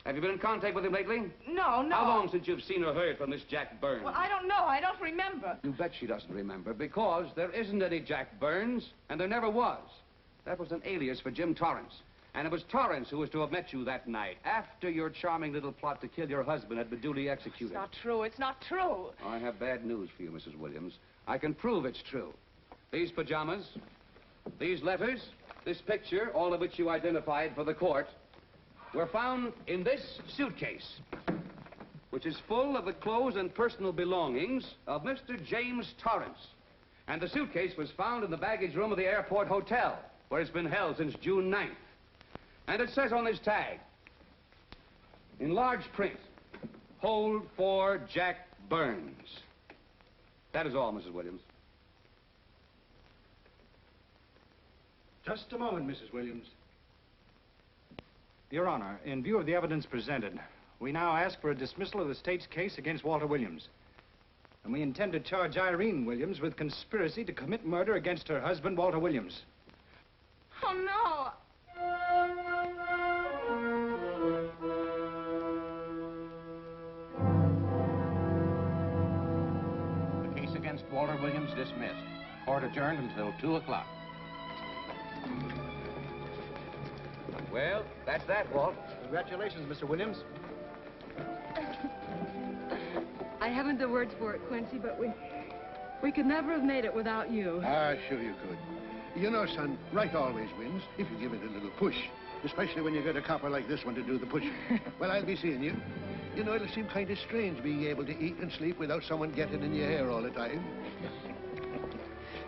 Have you been in contact with him lately? No. How long since you've seen or heard from this Jack Burns? Well, I don't know. I don't remember. You bet she doesn't remember, because there isn't any Jack Burns, and there never was. That was an alias for Jim Torrance. And it was Torrance who was to have met you that night, after your charming little plot to kill your husband had been duly executed. It's not true. It's not true. I have bad news for you, Mrs. Williams. I can prove it's true. These pajamas, these letters, this picture, all of which you identified for the court, were found in this suitcase, which is full of the clothes and personal belongings of Mr. James Torrance. And the suitcase was found in the baggage room of the Airport Hotel, where it's been held since June 9th. And it says on this tag, in large print, hold for Jack Burns. That is all, Mrs. Williams. Just a moment, Mrs. Williams. Your Honor, in view of the evidence presented, we now ask for a dismissal of the state's case against Walter Williams. And we intend to charge Irene Williams with conspiracy to commit murder against her husband, Walter Williams. Oh, no. The case against Walter Williams dismissed. Court adjourned until 2 o'clock. Well, that's that, Walt. Congratulations, Mr. Williams. I haven't the words for it, Quincy, but we could never have made it without you. Ah, sure you could. You know, son, right always wins if you give it a little push. Especially when you get a copper like this one to do the pushing. Well, I'll be seeing you. You know, it'll seem kind of strange being able to eat and sleep without someone getting in your hair all the time.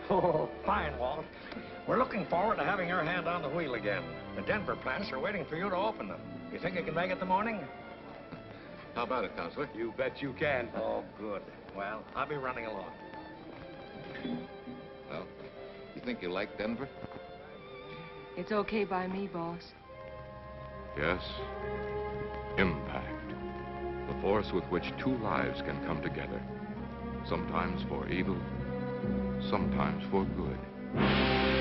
Oh, fine, Walt. We're looking forward to having your hand on the wheel again. The Denver plants are waiting for you to open them. You think you can make it in the morning? How about it, Counselor? You bet you can. Oh, good. Well, I'll be running along. Well, you think you like Denver? It's okay by me, boss. Yes. Impact. The force with which two lives can come together. Sometimes for evil, sometimes for good.